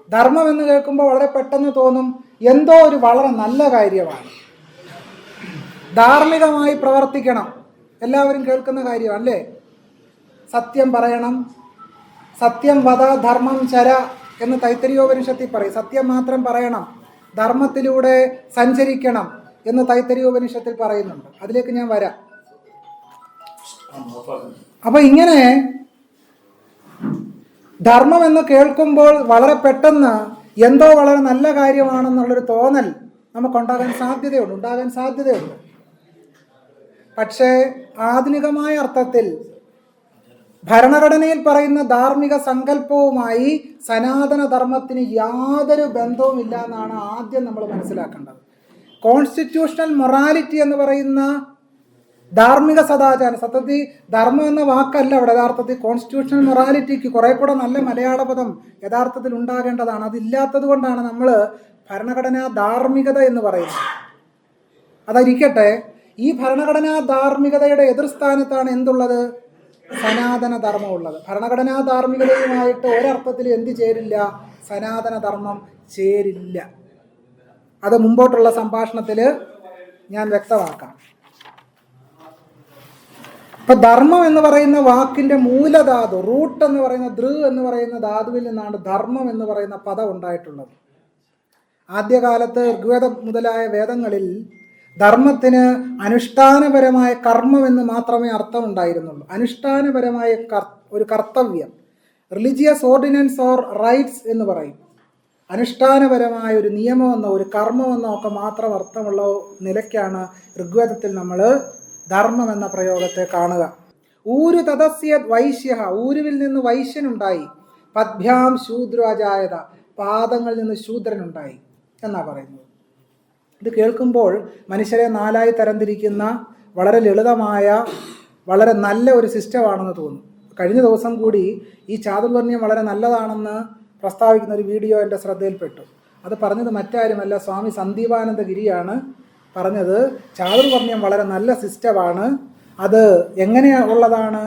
ധർമ്മം എന്ന് കേൾക്കുമ്പോൾ വളരെ പെട്ടെന്ന് തോന്നും എന്തോ ഒരു വളരെ നല്ല കാര്യമാണ്, ധാർമ്മികമായി പ്രവർത്തിക്കണം, എല്ലാവരും കേൾക്കുന്ന കാര്യമാണ് അല്ലേ? സത്യം പറയണം, സത്യം വദ ധർമ്മം ചര എന്ന് തൈത്തരീയോപനിഷത്തിൽ പറയും. സത്യം മാത്രം പറയണം, ധർമ്മത്തിലൂടെ സഞ്ചരിക്കണം എന്ന് തൈത്തരീയോപനിഷത്തിൽ പറയുന്നുണ്ട്. അതിലേക്ക് ഞാൻ വരാം. അപ്പൊ ഇങ്ങനെ ധർമ്മം എന്ന് കേൾക്കുമ്പോൾ വളരെ പെട്ടെന്ന് എന്തോ വളരെ നല്ല കാര്യമാണെന്നുള്ളൊരു തോന്നൽ നമുക്കുണ്ടാകാൻ സാധ്യതയുണ്ട്. പക്ഷേ ആധുനികമായ അർത്ഥത്തിൽ ഭരണഘടനയിൽ പറയുന്ന ധാർമ്മിക സങ്കല്പവുമായി സനാതന ധർമ്മത്തിന് യാതൊരു ബന്ധവുമില്ല എന്നാണ് ആദ്യം നമ്മൾ മനസ്സിലാക്കേണ്ടത്. കോൺസ്റ്റിറ്റ്യൂഷണൽ മൊറാലിറ്റി എന്ന് പറയുന്ന ധാർമ്മിക സദാചാരം, സത്യത്തിൽ ധർമ്മം എന്ന വാക്കല്ല അവിടെ യഥാർത്ഥത്തിൽ കോൺസ്റ്റിറ്റ്യൂഷണൽ മൊറാലിറ്റിക്ക് കുറെ കൂടെ നല്ല മലയാള പദം യഥാർത്ഥത്തിൽ ഉണ്ടാകേണ്ടതാണ്. അതില്ലാത്തത് കൊണ്ടാണ് നമ്മൾ ഭരണഘടനാ ധാർമ്മികത എന്ന് പറയുന്നത്. അതരിക്കട്ടെ, ഈ ഭരണഘടനാ ധാർമ്മികതയുടെ എതിർസ്ഥാനത്താണ് എന്തുള്ളത്? സനാതന ധർമ്മം ഉള്ളത്. ഭരണഘടനാ ധാർമ്മികതയുമായിട്ട് ഒരർത്ഥത്തിൽ എന്ത് ചേരില്ല? സനാതന ധർമ്മം ചേരില്ല. അത് മുമ്പോട്ടുള്ള സംഭാഷണത്തിൽ ഞാൻ വ്യക്തമാക്കാം. ഇപ്പൊ ധർമ്മം എന്ന് പറയുന്ന വാക്കിന്റെ മൂലധാതു, റൂട്ട് എന്ന് പറയുന്ന ധൃ എന്ന് പറയുന്ന ധാതുവിൽ നിന്നാണ് ധർമ്മം എന്ന് പറയുന്ന പദം ഉണ്ടായിട്ടുള്ളത്. ആദ്യകാലത്ത് ഋഗ്വേദം മുതലായ വേദങ്ങളിൽ ധർമ്മത്തിന് അനുഷ്ഠാനപരമായ കർമ്മം എന്ന് മാത്രമേ അർത്ഥം ഉണ്ടായിരുന്നുള്ളൂ. അനുഷ്ഠാനപരമായ ഒരു കർത്തവ്യം, റിലീജിയസ് ഓർഡിനൻസ് ഓർ റൈറ്റ്സ് എന്ന് പറയും. അനുഷ്ഠാനപരമായ ഒരു നിയമമെന്നോ ഒരു കർമ്മമെന്നോ ഒക്കെ മാത്രം അർത്ഥമുള്ള നിലയ്ക്കാണ് ഋഗ്വേദത്തിൽ നമ്മൾ ധർമ്മം എന്ന പ്രയോഗത്തെ കാണുക. ഊരു തദസ്യ വൈശ്യ, ഊരുവിൽ നിന്ന് വൈശ്യനുണ്ടായി. പദ്ഭ്യാം ശൂദ്രാജായത, പാദങ്ങളിൽ നിന്ന് ശൂദ്രനുണ്ടായി എന്നാ പറയുന്നത്. ഇത് കേൾക്കുമ്പോൾ മനുഷ്യരെ നാലായി തരംതിരിക്കുന്ന വളരെ ലളിതമായ വളരെ നല്ല ഒരു സിസ്റ്റമാണെന്ന് തോന്നും. കഴിഞ്ഞ ദിവസം കൂടി ഈ ചാതുർവർണ്ണ്യം വളരെ നല്ലതാണെന്ന് പ്രസ്താവിക്കുന്ന ഒരു വീഡിയോ എൻ്റെ ശ്രദ്ധയിൽപ്പെട്ടു. അത് പറഞ്ഞത് മറ്റാരുമല്ല, സ്വാമി സന്ദീപാനന്ദ ഗിരിയാണ് പറഞ്ഞത്. ചാതുർവർണ്ണ്യം വളരെ നല്ല സിസ്റ്റമാണ്. അത് എങ്ങനെയുള്ളതാണ്?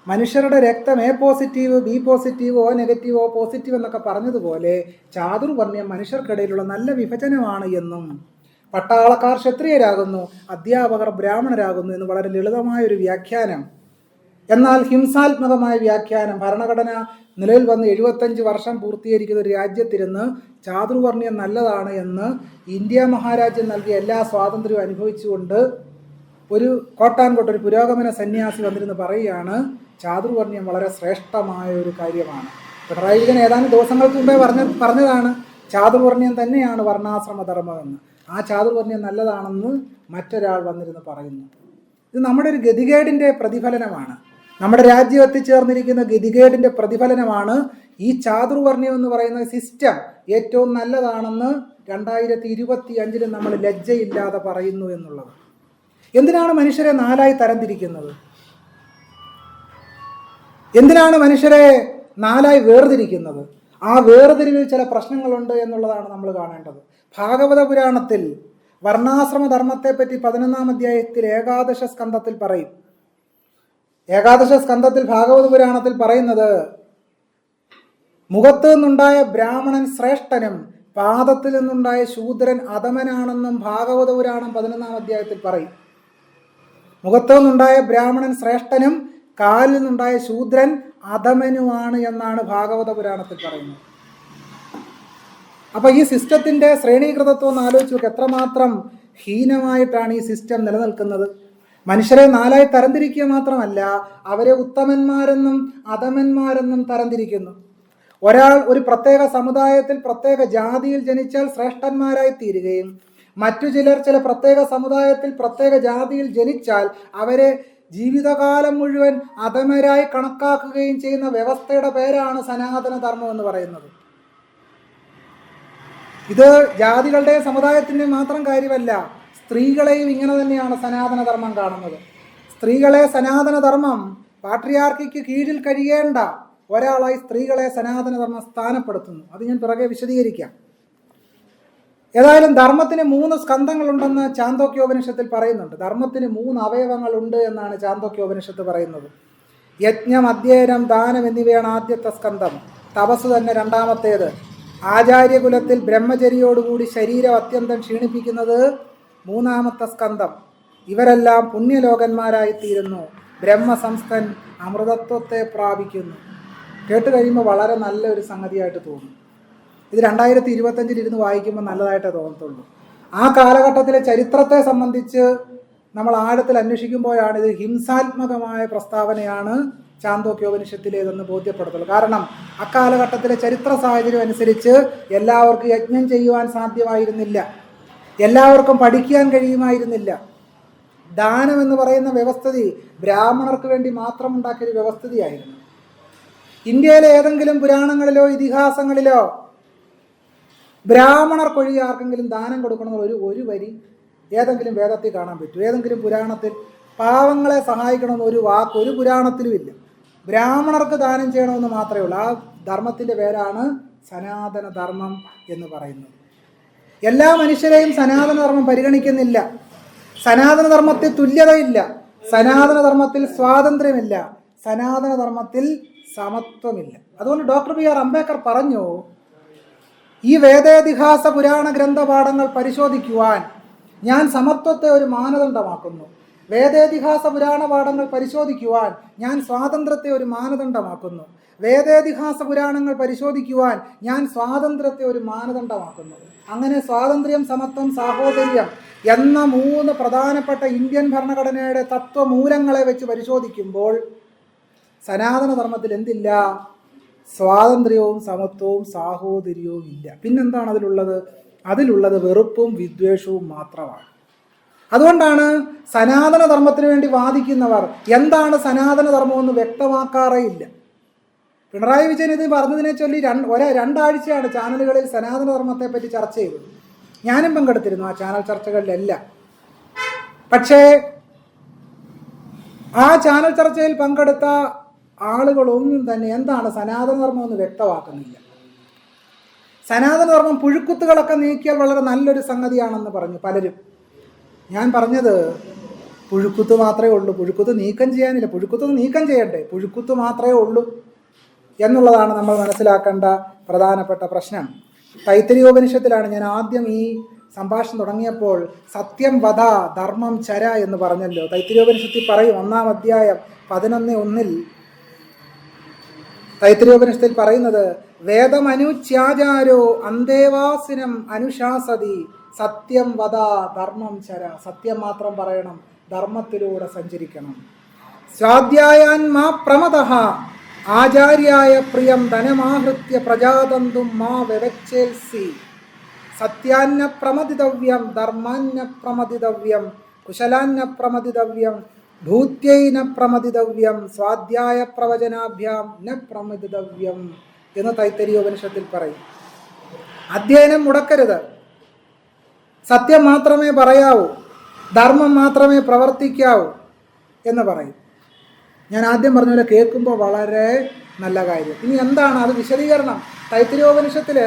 മനുഷ്യരുടെ രക്തം A positive, B positive, oh negative, O positive എന്നൊക്കെ പറഞ്ഞതുപോലെ ചാതുർവർണ്ണ്യം മനുഷ്യർക്കിടയിലുള്ള നല്ല വിഭജനമാണ് എന്നും പട്ടാളക്കാർ ക്ഷത്രിയരാകുന്നു, അധ്യാപകർ ബ്രാഹ്മണരാകുന്നു എന്ന് വളരെ ലളിതമായൊരു വ്യാഖ്യാനം. എന്നാൽ ഹിംസാത്മകമായ വ്യാഖ്യാനം ഭരണഘടന നിലവിൽ വന്ന് 75 വർഷം പൂർത്തീകരിക്കുന്ന ഒരു രാജ്യത്തിരുന്ന് ചാതുർവർണ്ണ്യം നല്ലതാണ് എന്ന് ഇന്ത്യ മഹാരാജ്യം നൽകിയ എല്ലാ സ്വാതന്ത്ര്യവും അനുഭവിച്ചുകൊണ്ട് ഒരു കോട്ടാൻകോട്ട് ഒരു പുരോഗമന സന്യാസി വന്നിരുന്ന് പറയുകയാണ് ചാതുർവർണ്ണ്യം വളരെ ശ്രേഷ്ഠമായ ഒരു കാര്യമാണ്. പിണറായി വിജയൻ ഏതാനും ദിവസങ്ങൾക്ക് മുമ്പേ പറഞ്ഞതാണ് ചാതുർവർണ്ണ്യം തന്നെയാണ് വർണ്ണാശ്രമ ധർമ്മമെന്ന്. ആ ചാതുർവർണ്ണ്യം നല്ലതാണെന്ന് മറ്റൊരാൾ വന്നിരുന്ന് പറയുന്നു. ഇത് നമ്മുടെ ഒരു ഗതികേടിൻ്റെ പ്രതിഫലനമാണ്. നമ്മുടെ രാജ്യം എത്തിച്ചേർന്നിരിക്കുന്ന ഗതികേടിൻ്റെ പ്രതിഫലനമാണ് ഈ ചാതുർവർണ്ണ്യം എന്ന് പറയുന്ന സിസ്റ്റം ഏറ്റവും നല്ലതാണെന്ന് 2025 നമ്മൾ ലജ്ജയില്ലാതെ പറയുന്നു എന്നുള്ളത്. എന്തിനാണ് മനുഷ്യരെ നാലായി തരംതിരിക്കുന്നത്? എന്തിനാണ് മനുഷ്യരെ നാലായി വേർതിരിക്കുന്നത്? ആ വേർതിരിവിൽ ചില പ്രശ്നങ്ങളുണ്ട് എന്നുള്ളതാണ് നമ്മൾ കാണേണ്ടത്. ഭാഗവത പുരാണത്തിൽ വർണ്ണാശ്രമ ധർമ്മത്തെപ്പറ്റി 11-ാം അധ്യായത്തിൽ ഏകാദശ സ്കന്ധത്തിൽ പറയും. ഏകാദശ സ്കന്ധത്തിൽ ഭാഗവത പുരാണത്തിൽ പറയുന്നത് മുഖത്ത് നിന്നുണ്ടായ ബ്രാഹ്മണൻ ശ്രേഷ്ഠനും പാദത്തിൽ നിന്നുണ്ടായ ശൂദ്രൻ അധമനാണെന്നും ഭാഗവത പുരാണം 11-ാം അധ്യായത്തിൽ പറയും. മുഖത്ത് നിന്നുണ്ടായ ബ്രാഹ്മണൻ ശ്രേഷ്ഠനും കാലിൽ നിന്നുണ്ടായ ശൂദ്രൻ അധമനുമാണ് എന്നാണ് ഭാഗവത പുരാണത്തിൽ പറയുന്നത്. അപ്പൊ ഈ സിസ്റ്റത്തിന്റെ ശ്രേണീകൃതത്വം ഒന്ന് ആലോചിച്ച് നോക്ക്. എത്രമാത്രം ഹീനമായിട്ടാണ് ഈ സിസ്റ്റം നിലനിൽക്കുന്നത്. മനുഷ്യരെ നാലായി തരംതിരിക്കുക മാത്രമല്ല, അവരെ ഉത്തമന്മാരെന്നും അധമന്മാരെന്നും തരംതിരിക്കുന്നു. ഒരാൾ ഒരു പ്രത്യേക സമുദായത്തിൽ പ്രത്യേക ജാതിയിൽ ജനിച്ചാൽ ശ്രേഷ്ഠന്മാരായി തീരുകയും മറ്റു ചിലർ ചില പ്രത്യേക സമുദായത്തിൽ പ്രത്യേക ജാതിയിൽ ജനിച്ചാൽ അവരെ ജീവിതകാലം മുഴുവൻ അധമരായി കണക്കാക്കുകയും ചെയ്യുന്ന വ്യവസ്ഥയുടെ പേരാണ് സനാതന ധർമ്മം എന്ന് പറയുന്നത്. ഇത് ജാതികളുടെയും സമുദായത്തിൻ്റെയും മാത്രം കാര്യമല്ല, സ്ത്രീകളെയും ഇങ്ങനെ തന്നെയാണ് സനാതന ധർമ്മം കാണുന്നത്. സ്ത്രീകളെ സനാതന ധർമ്മം പാട്രിയാർക്കിക്ക് കീഴിൽ കഴിയേണ്ട ഒരാളായി സ്ത്രീകളെ സനാതന ധർമ്മം സ്ഥാനപ്പെടുത്തുന്നു. അത് ഞാൻ പിറകെ വിശദീകരിക്കാം. ഏതായാലും ധർമ്മത്തിന് 3 സ്കന്ധങ്ങളുണ്ടെന്ന് ചാന്തോക്യോപനിഷത്തിൽ പറയുന്നുണ്ട്. ധർമ്മത്തിന് 3 അവയവങ്ങളുണ്ട് എന്നാണ് ചാന്തോക്യോപനിഷത്ത് പറയുന്നത്. യജ്ഞം, അധ്യയനം, ദാനം എന്നിവയാണ് ആദ്യത്തെ സ്കന്ധം. തപസ് തന്നെ രണ്ടാമത്തേത്. ആചാര്യകുലത്തിൽ ബ്രഹ്മചര്യോടുകൂടി ശരീരം അത്യന്തം ക്ഷീണിപ്പിക്കുന്നത് 3-ാമത്തെ സ്കന്ധം. ഇവരെല്ലാം പുണ്യലോകന്മാരായിത്തീരുന്നു. ബ്രഹ്മസംസ്ഥൻ അമൃതത്വത്തെ പ്രാപിക്കുന്നു. കേട്ട് കഴിയുമ്പോൾ വളരെ നല്ലൊരു സംഗതിയായിട്ട് തോന്നും. ഇത് 2025 ഇരുന്ന് വായിക്കുമ്പോൾ നല്ലതായിട്ടേ തോന്നത്തുള്ളൂ. ആ കാലഘട്ടത്തിലെ ചരിത്രത്തെ സംബന്ധിച്ച് നമ്മൾ ആഴത്തിൽ അന്വേഷിക്കുമ്പോഴാണ് ഇത് ഹിംസാത്മകമായ പ്രസ്താവനയാണ് ചാന്തോക്യോപനിഷത്തിലേതെന്ന് ബോധ്യപ്പെടുത്തുള്ളൂ. കാരണം അക്കാലഘട്ടത്തിലെ ചരിത്ര സാഹചര്യം അനുസരിച്ച് എല്ലാവർക്കും യജ്ഞം ചെയ്യുവാൻ സാധ്യമായിരുന്നില്ല, എല്ലാവർക്കും പഠിക്കാൻ കഴിയുമായിരുന്നില്ല. ദാനം എന്ന് പറയുന്ന വ്യവസ്ഥിതി ബ്രാഹ്മണർക്ക് വേണ്ടി മാത്രം ഉണ്ടാക്കിയൊരു വ്യവസ്ഥിതിയായിരുന്നു. ഇന്ത്യയിലെ ഏതെങ്കിലും പുരാണങ്ങളിലോ ഇതിഹാസങ്ങളിലോ ബ്രാഹ്മണർക്കൊഴികെ ആർക്കെങ്കിലും ദാനം കൊടുക്കണമെന്ന് ഒരു വരി ഏതെങ്കിലും വേദത്തിൽ കാണാൻ പറ്റും? ഏതെങ്കിലും പുരാണത്തിൽ പാവങ്ങളെ സഹായിക്കണമെന്ന് ഒരു വാക്ക് ഒരു പുരാണത്തിലും ഇല്ല. ബ്രാഹ്മണർക്ക് ദാനം ചെയ്യണമെന്ന് മാത്രമേ ഉള്ളൂ. ആ ധർമ്മത്തിൻ്റെ പേരാണ് സനാതന ധർമ്മം എന്ന് പറയുന്നത്. എല്ലാ മനുഷ്യരെയും സനാതന ധർമ്മം പരിഗണിക്കുന്നില്ല. സനാതന ധർമ്മത്തിൽ തുല്യതയില്ല, സനാതന ധർമ്മത്തിൽ സ്വാതന്ത്ര്യമില്ല, സനാതന ധർമ്മത്തിൽ സമത്വമില്ല. അതുകൊണ്ട് ഡോക്ടർ ബി ആർ അംബേദ്കർ പറഞ്ഞു, ഈ വേദേതിഹാസ പുരാണ ഗ്രന്ഥപാഠങ്ങൾ പരിശോധിക്കുവാൻ ഞാൻ സമത്വത്തെ ഒരു മാനദണ്ഡമാക്കുന്നു. വേദേതിഹാസ പുരാണ പാഠങ്ങൾ പരിശോധിക്കുവാൻ ഞാൻ സ്വാതന്ത്ര്യത്തെ ഒരു മാനദണ്ഡമാക്കുന്നു. വേദേതിഹാസ പുരാണങ്ങൾ പരിശോധിക്കുവാൻ ഞാൻ സ്വാതന്ത്ര്യത്തെ ഒരു മാനദണ്ഡമാക്കുന്നു. അങ്ങനെ സ്വാതന്ത്ര്യം, സമത്വം, സാഹോദര്യം എന്ന 3 പ്രധാനപ്പെട്ട ഇന്ത്യൻ ഭരണഘടനയുടെ തത്വമൂലങ്ങളെ വെച്ച് പരിശോധിക്കുമ്പോൾ സനാതന ധർമ്മത്തിൽ എന്തില്ല? സ്വാതന്ത്ര്യവും സമത്വവും സാഹോദര്യവും ഇല്ല. പിന്നെന്താണ് അതിലുള്ളത്? അതിലുള്ളത് വെറുപ്പും വിദ്വേഷവും മാത്രമാണ്. അതുകൊണ്ടാണ് സനാതന ധർമ്മത്തിന് വേണ്ടി വാദിക്കുന്നവർ എന്താണ് സനാതന ധർമ്മമെന്ന് വ്യക്തമാക്കാറേ ഇല്ല. പിണറായി വിജയൻ ഇത് പറഞ്ഞതിനെ ചൊല്ലി 2 ആഴ്ചയാണ് ചാനലുകളിൽ സനാതന ധർമ്മത്തെ പറ്റി ചർച്ച ചെയ്തത്. ഞാനും പങ്കെടുത്തിരുന്നു ആ ചാനൽ ചർച്ചകളിലെല്ലാം. പക്ഷേ ആ ചാനൽ ചർച്ചയിൽ പങ്കെടുത്ത ആളുകളൊന്നും തന്നെ എന്താണ് സനാതന ധർമ്മം എന്ന് വ്യക്തമാക്കുന്നില്ല. സനാതന ധർമ്മം പുഴുക്കുത്തുകളൊക്കെ നീക്കിയാൽ വളരെ നല്ലൊരു സംഗതിയാണെന്ന് പറഞ്ഞു പലരും. ഞാൻ പറഞ്ഞത് പുഴുക്കുത്ത് മാത്രമേ ഉള്ളൂ, പുഴുക്കുത്ത് നീക്കം ചെയ്യാനില്ല. പുഴുക്കുത്ത് നീക്കം ചെയ്യണ്ടേ, പുഴുക്കുത്ത് മാത്രമേ ഉള്ളൂ എന്നുള്ളതാണ് നമ്മൾ മനസ്സിലാക്കേണ്ട പ്രധാനപ്പെട്ട പ്രശ്നം. തൈത്തിരീയോപനിഷത്തിലാണ് ഞാൻ ആദ്യം ഈ സംഭാഷണം തുടങ്ങിയപ്പോൾ സത്യം വധ ധർമ്മം ചര എന്ന് പറഞ്ഞല്ലോ. തൈത്തിരീയോപനിഷത്തിൽ പറയും 1-ാം അധ്യായം 11:1 തൈത്തിരീയോപനിഷത്തിൽ പറയുന്നത്, വേദമനുച്യാചാരോ അന്തേവാസിനം അനുശാസതി സത്യം വധ ധർമ്മം ചര. സത്യം മാത്രം പറയണം, ധർമ്മത്തിലൂടെ സഞ്ചരിക്കണം. സ്വാധ്യായാൻമാ പ്രമദഃ ആചാര്യായ പ്രിയം ധനമാഹൃത്യ പ്രജാതന്തും മാ വ്യവച്ഛേൽസി. സത്യാന്ന പ്രമദിതവ്യം ധർമാന്ന പ്രമദിതവ്യം കുശലാന്ന പ്രമദിതവ്യം ഭൂത്യൈന പ്രമദിതവ്യം സ്വാധ്യായ പ്രവചനാഭ്യാം ന പ്രമദിതവ്യം എന്ന് തൈത്തരീയോപനിഷത്തിൽ പറയും. അധ്യയനം മുടക്കരുത്, സത്യം മാത്രമേ പറയാവൂ, ധർമ്മം മാത്രമേ പ്രവർത്തിക്കാവൂ എന്ന് പറയും. ഞാൻ ആദ്യം പറഞ്ഞ പോലെ കേൾക്കുമ്പോൾ വളരെ നല്ല കാര്യം. ഇനി എന്താണ് അത് വിശദീകരണം? തൈത്തിരീയോപനിഷത്തിൽ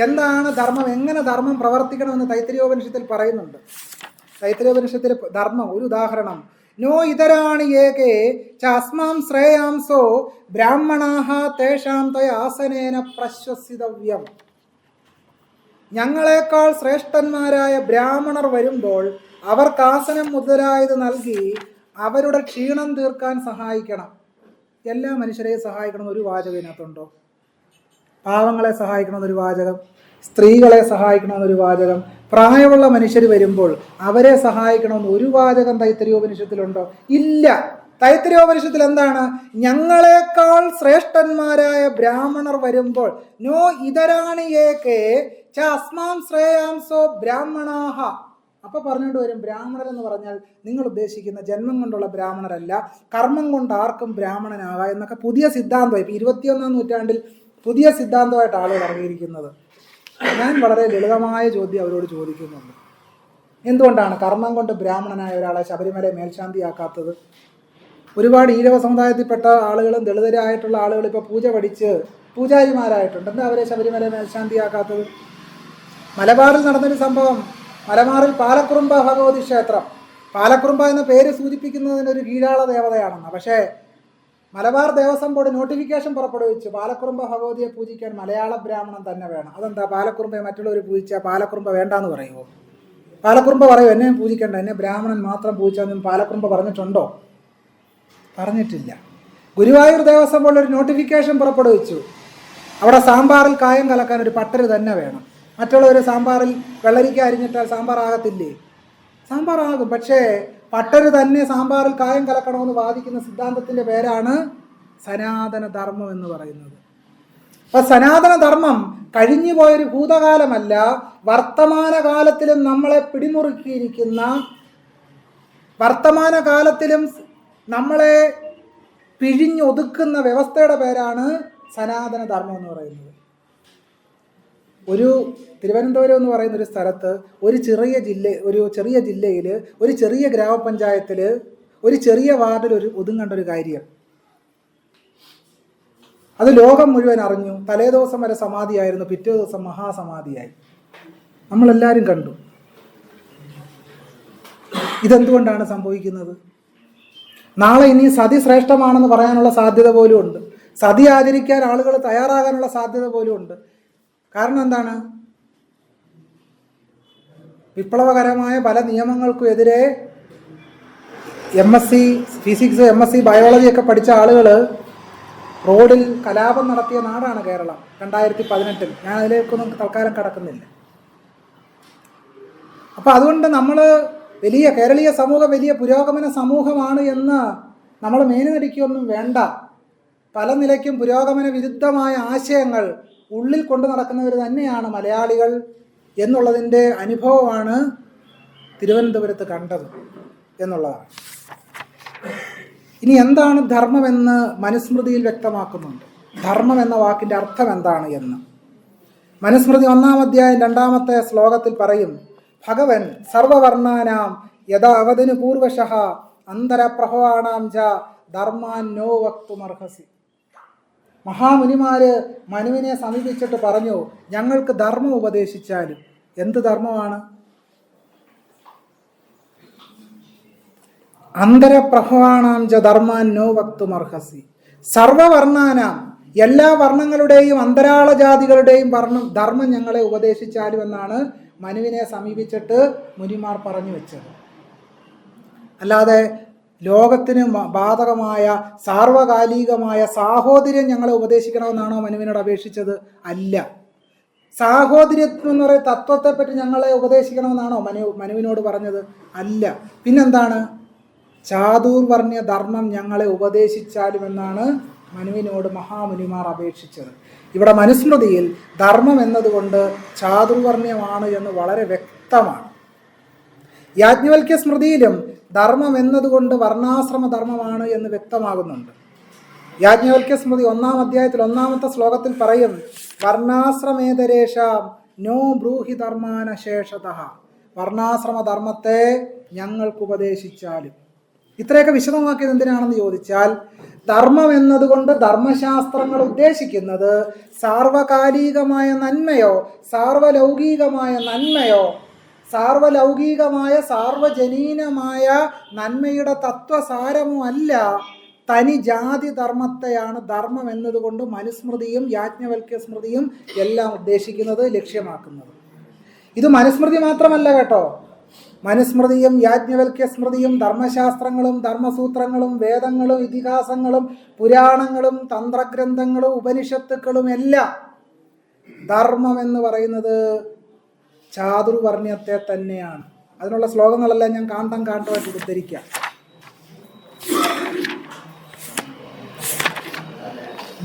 എന്താണ് ധർമ്മം, എങ്ങനെ ധർമ്മം പ്രവർത്തിക്കണമെന്ന് തൈത്തിരീയോപനിഷത്തിൽ പറയുന്നുണ്ട്. തൈത്തിരീയോപനിഷത്തിൽ ധർമ്മം ഒരു ഉദാഹരണം, നോ ഇതരാണി ഏകേ ചാസ്മാം ശ്രേയാംസോ ബ്രാഹ്മണാഹ തേഷാം തയ ആസനേന പ്രശ്വസിതവ്യം. ഞങ്ങളെക്കാൾ ശ്രേഷ്ഠന്മാരായ ബ്രാഹ്മണർ വരുമ്പോൾ അവർക്ക് ആസനം മുതലായത് നൽകി അവരുടെ ക്ഷീണം തീർക്കാൻ സഹായിക്കണം. എല്ലാ മനുഷ്യരെയും സഹായിക്കണമെന്ന് ഒരു വാചകം ഇതിനകത്തുണ്ടോ? പാവങ്ങളെ സഹായിക്കണമെന്നൊരു വാചകം, സ്ത്രീകളെ സഹായിക്കണമെന്നൊരു വാചകം, പ്രായമുള്ള മനുഷ്യർ വരുമ്പോൾ അവരെ സഹായിക്കണമെന്ന് ഒരു വാചകം തൈത്തരീയോപനിഷത്തിലുണ്ടോ? ഇല്ല. തൈത്തരീയോപനിഷത്തിൽ എന്താണ്? ഞങ്ങളെക്കാൾ ശ്രേഷ്ഠന്മാരായ ബ്രാഹ്മണർ വരുമ്പോൾ നോ ഇതരാണി ഏകേ ചാസ്മാം ശ്രേയാംസോ ബ്രാഹ്മണാഹ. അപ്പൊ പറഞ്ഞുകൊണ്ട് വരും, ബ്രാഹ്മണർ എന്ന് പറഞ്ഞാൽ നിങ്ങൾ ഉദ്ദേശിക്കുന്ന ജന്മം കൊണ്ടുള്ള ബ്രാഹ്മണരല്ല, കർമ്മം കൊണ്ട് ആർക്കും ബ്രാഹ്മണനാകാം എന്നൊക്കെ പുതിയ സിദ്ധാന്തമായി. ഇപ്പൊ 21-ാം നൂറ്റാണ്ടിൽ പുതിയ സിദ്ധാന്തമായിട്ട് ആളുകൾ ഇറങ്ങിയിരിക്കുന്നത്. ഞാൻ വളരെ ലളിതമായ ചോദ്യം അവരോട് ചോദിക്കുന്നുണ്ട്. എന്തുകൊണ്ടാണ് കർമ്മം കൊണ്ട് ബ്രാഹ്മണനായ ഒരാളെ ശബരിമല മേൽശാന്തിയാക്കാത്തത്? ഒരുപാട് ഈഴവ സമുദായത്തിൽപ്പെട്ട ആളുകളും ദളിതരായിട്ടുള്ള ആളുകൾ ഇപ്പോൾ പൂജ പഠിച്ച് പൂജാരിമാരായിട്ടുണ്ട്. എന്താ അവരെ ശബരിമല മേൽശാന്തിയാക്കാത്തത്? മലബാറിൽ നടന്നൊരു സംഭവം, മലബാറിൽ പാലക്കുറുമ്പ ഭഗവതി ക്ഷേത്രം, പാലക്കുറുമ്പ എന്ന പേര് സൂചിപ്പിക്കുന്നതിനൊരു കീഴാള ദേവതയാണെന്ന്. പക്ഷേ മലബാർ ദേവസ്വം ബോർഡ് നോട്ടിഫിക്കേഷൻ പുറപ്പെടുവിച്ചു, പാലക്കുറുമ്പ ഭഗവതിയെ പൂജിക്കാൻ മലയാള ബ്രാഹ്മണൻ തന്നെ വേണം. അതെന്താ, പാലക്കുറുമ്പയെ മറ്റുള്ളവർ പൂജിച്ചാൽ പാലക്കുറുമ്പ വേണ്ടാന്ന് പറയുമോ? പാലക്കുറുമ്പ പറയും എന്നെ പൂജിക്കേണ്ട, എന്നെ ബ്രാഹ്മണൻ മാത്രം പൂജിച്ചാൽ പാലക്കുറുമ്പ പറഞ്ഞിട്ടുണ്ടോ? പറഞ്ഞിട്ടില്ല. ഗുരുവായൂർ ദേവസ്വം ബോർഡ് ഒരു നോട്ടിഫിക്കേഷൻ പുറപ്പെടുവിച്ചു, അവിടെ സാമ്പാറിൽ കായം കലക്കാൻ ഒരു പട്ടര് തന്നെ വേണം. മറ്റുള്ളവർ സാമ്പാറിൽ വെള്ളരിക്ക അരിഞ്ഞിട്ടാൽ സാമ്പാർ ആകത്തില്ലേ? സാമ്പാർ ആകും, പക്ഷേ പട്ടര് തന്നെ സാമ്പാറിൽ കായം കലക്കണമെന്ന് വാദിക്കുന്ന സിദ്ധാന്തത്തിൻ്റെ പേരാണ് സനാതന ധർമ്മം എന്ന് പറയുന്നത്. അപ്പം സനാതന ധർമ്മം കഴിഞ്ഞു പോയൊരു ഭൂതകാലമല്ല, വർത്തമാനകാലത്തിലും നമ്മളെ പിടിമുറുക്കിയിരിക്കുന്ന, വർത്തമാനകാലത്തിലും നമ്മളെ പിഴിഞ്ഞൊതുക്കുന്ന വ്യവസ്ഥയുടെ പേരാണ് സനാതന ധർമ്മം എന്ന് പറയുന്നത്. ഒരു തിരുവനന്തപുരം എന്ന് പറയുന്ന ഒരു സ്ഥലത്ത് ഒരു ചെറിയ ജില്ലയിൽ ഒരു ചെറിയ ഗ്രാമപഞ്ചായത്തിൽ ഒരു ചെറിയ വാർഡിൽ ഒതുങ്ങേണ്ട ഒരു കാര്യം, അത് ലോകം മുഴുവൻ അറിഞ്ഞു. തലേദിവസം വരെ സമാധിയായിരുന്നു, പിറ്റേ ദിവസം മഹാസമാധിയായി, നമ്മളെല്ലാവരും കണ്ടു. ഇതെന്തുകൊണ്ടാണ് സംഭവിക്കുന്നത്? നാളെ ഇനി സതി ശ്രേഷ്ഠമാണെന്ന് പറയാനുള്ള സാധ്യത പോലും ഉണ്ട്. സതി ആചരിക്കാൻ ആളുകൾ തയ്യാറാകാനുള്ള സാധ്യത പോലും ഉണ്ട്. കാരണം എന്താണ്? വിപ്ലവകരമായ പല നിയമങ്ങൾക്കും എതിരെ MSc ഫിസിക്സ്, MSc ബയോളജി ഒക്കെ പഠിച്ച ആളുകൾ റോഡിൽ കലാപം നടത്തിയ നാടാണ് കേരളം 2018. ഞാൻ അതിലേക്കൊന്നും തൽക്കാലം കടക്കുന്നില്ല. അപ്പം അതുകൊണ്ട് നമ്മൾ കേരളീയ സമൂഹം വലിയ പുരോഗമന സമൂഹമാണ് എന്ന് നമ്മൾ മേനിനടിക്കൊന്നും വേണ്ട. പല നിലയ്ക്കും പുരോഗമന വിരുദ്ധമായ ആശയങ്ങൾ ഉള്ളിൽ കൊണ്ടു നടക്കുന്നവർ തന്നെയാണ് മലയാളികൾ എന്നുള്ളതിൻ്റെ അനുഭവമാണ് തിരുവനന്തപുരത്ത് കണ്ടത് എന്നുള്ളതാണ്. ഇനി എന്താണ് ധർമ്മമെന്ന് മനുസ്മൃതിയിൽ വ്യക്തമാക്കുന്നുണ്ട്. ധർമ്മം എന്ന വാക്കിൻ്റെ അർത്ഥം എന്താണ് എന്ന് മനുസ്മൃതി 1-ാം അധ്യായം 2-ാമത്തെ ശ്ലോകത്തിൽ പറയും, ഭഗവൻ സർവവർണ്ണാനാം യഥാ അവതനു പൂർവശഃ അന്തരപ്രഭവാണാം ച ധർമാൻ നോ വക്തുമർഹസി. മഹാമുനിമാര് മനുവിനെ സമീപിച്ചിട്ട് പറഞ്ഞു, ഞങ്ങൾക്ക് ധർമ്മം ഉപദേശിച്ചാലും. എന്ത് ധർമ്മമാണ്? അന്തരപ്രഭവാണാം ച ധർമാൻ നോ വക്തുമർഹസി. സർവവർണ്ണാനാം, എല്ലാ വർണ്ണങ്ങളുടെയും അന്തരാള ജാതികളുടെയും ധർമ്മം ഞങ്ങളെ ഉപദേശിച്ചാലും എന്നാണ് മനുവിനെ സമീപിച്ചിട്ട് മുനിമാർ പറഞ്ഞു വെച്ചത്. അല്ലാതെ ലോകത്തിന് ബാധകമായ സാർവകാലികമായ സാഹോദര്യം ഞങ്ങളെ ഉപദേശിക്കണമെന്നാണോ മനുവിനോട് അപേക്ഷിച്ചത്? അല്ല. സാഹോദര്യം എന്ന് പറയുന്ന തത്വത്തെപ്പറ്റി ഞങ്ങളെ ഉപദേശിക്കണമെന്നാണോ മനുവിനോട് പറഞ്ഞത്? അല്ല. പിന്നെന്താണ്? ചാതുർവർണ്ണ്യ ധർമ്മം ഞങ്ങളെ ഉപദേശിച്ചാലും എന്നാണ് മനുവിനോട് മഹാമുനിമാർ അപേക്ഷിച്ചത്. ഇവിടെ മനുസ്മൃതിയിൽ ധർമ്മം എന്നതുകൊണ്ട് ചാതുർവർണ്ണ്യമാണ് എന്ന് വളരെ വ്യക്തമാണ്. യാജ്ഞവൽക്യ സ്മൃതിയിലും ധർമ്മം എന്നതുകൊണ്ട് വർണ്ണാശ്രമ ധർമ്മമാണ് എന്ന് വ്യക്തമാകുന്നുണ്ട്. യാജ്ഞവൽക്യ സ്മൃതി 1-ാം അധ്യായത്തിൽ 1-ാമത്തെ ശ്ലോകത്തിൽ പറയും, വർണ്ണാശ്രമേതരേഷാം നോ ബ്രൂഹി ധർമാനശേഷതഃ. വർണ്ണാശ്രമ ധർമ്മത്തെ ഞങ്ങൾക്ക് ഉപദേശിച്ചാലും. ഇത്രയൊക്കെ വിശദമാക്കിയത് എന്തിനാണെന്ന് ചോദിച്ചാൽ, ധർമ്മം എന്നതുകൊണ്ട് ധർമ്മശാസ്ത്രങ്ങൾ ഉദ്ദേശിക്കുന്നത് സാർവകാലികമായ നന്മയോ സാർവലൗകികമായ നന്മയോ സാർവലൗകികമായ സാർവജനീനമായ നന്മയുടെ തത്വസാരമോ അല്ല, തനി ജാതി ധർമ്മത്തെയാണ് ധർമ്മം എന്നതുകൊണ്ട് മനുസ്മൃതിയും യാജ്ഞവൽക്യ സ്മൃതിയും എല്ലാം ഉദ്ദേശിക്കുന്നത്, ലക്ഷ്യമാക്കുന്നത്. ഇത് മനുസ്മൃതി മാത്രമല്ല കേട്ടോ. മനുസ്മൃതിയും യാജ്ഞവൽക്യ സ്മൃതിയും ധർമ്മശാസ്ത്രങ്ങളും ധർമ്മസൂത്രങ്ങളും വേദങ്ങളും ഇതിഹാസങ്ങളും പുരാണങ്ങളും തന്ത്രഗ്രന്ഥങ്ങളും ഉപനിഷത്തുക്കളും എല്ലാം ധർമ്മം എന്ന് പറയുന്നത് ചാതുർവർണ്ണ്യത്തെ തന്നെയാണ്. അതിനുള്ള ശ്ലോകങ്ങളെല്ലാം ഞാൻ കാണ്ടമായിട്ട് ഉദ്ധരിക്കാം.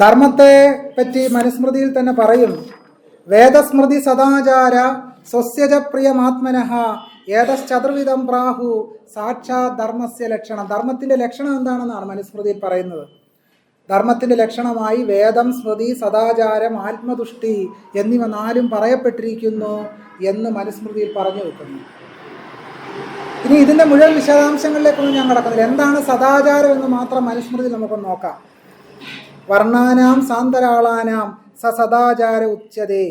ധർമ്മത്തെ പറ്റി മനുസ്മൃതിയിൽ തന്നെ പറയും, വേദസ്മൃതി സദാചാര സ്വസ്യജ പ്രിയമാത്മനഃ ഏതശ്ചതുർവിധം പ്രാഹു സാക്ഷാത് ധർമ്മസ്യ ലക്ഷണം. ധർമ്മത്തിൻ്റെ ലക്ഷണം എന്താണെന്നാണ് മനുസ്മൃതിയിൽ പറയുന്നത്. ധർമ്മത്തിൻ്റെ ലക്ഷണമായി വേദം, സ്മൃതി, സദാചാരം, ആത്മതുഷ്ടി എന്നിവ 4 പറയപ്പെട്ടിരിക്കുന്നു എന്ന് മനുസ്മൃതിയിൽ പറഞ്ഞു വെക്കുന്നു. ഇനി ഇതിൻ്റെ മുഴുവൻ വിശദാംശങ്ങളിലേക്കൊന്നും ഞാൻ കടക്കുന്നില്ല. എന്താണ് സദാചാരം എന്ന് മാത്രം മനുസ്മൃതിയിൽ നമുക്കൊന്ന് നോക്കാം. വർണ്ണാനാം സാന്തരാളാനാം സദാചാര ഉച്യതേ.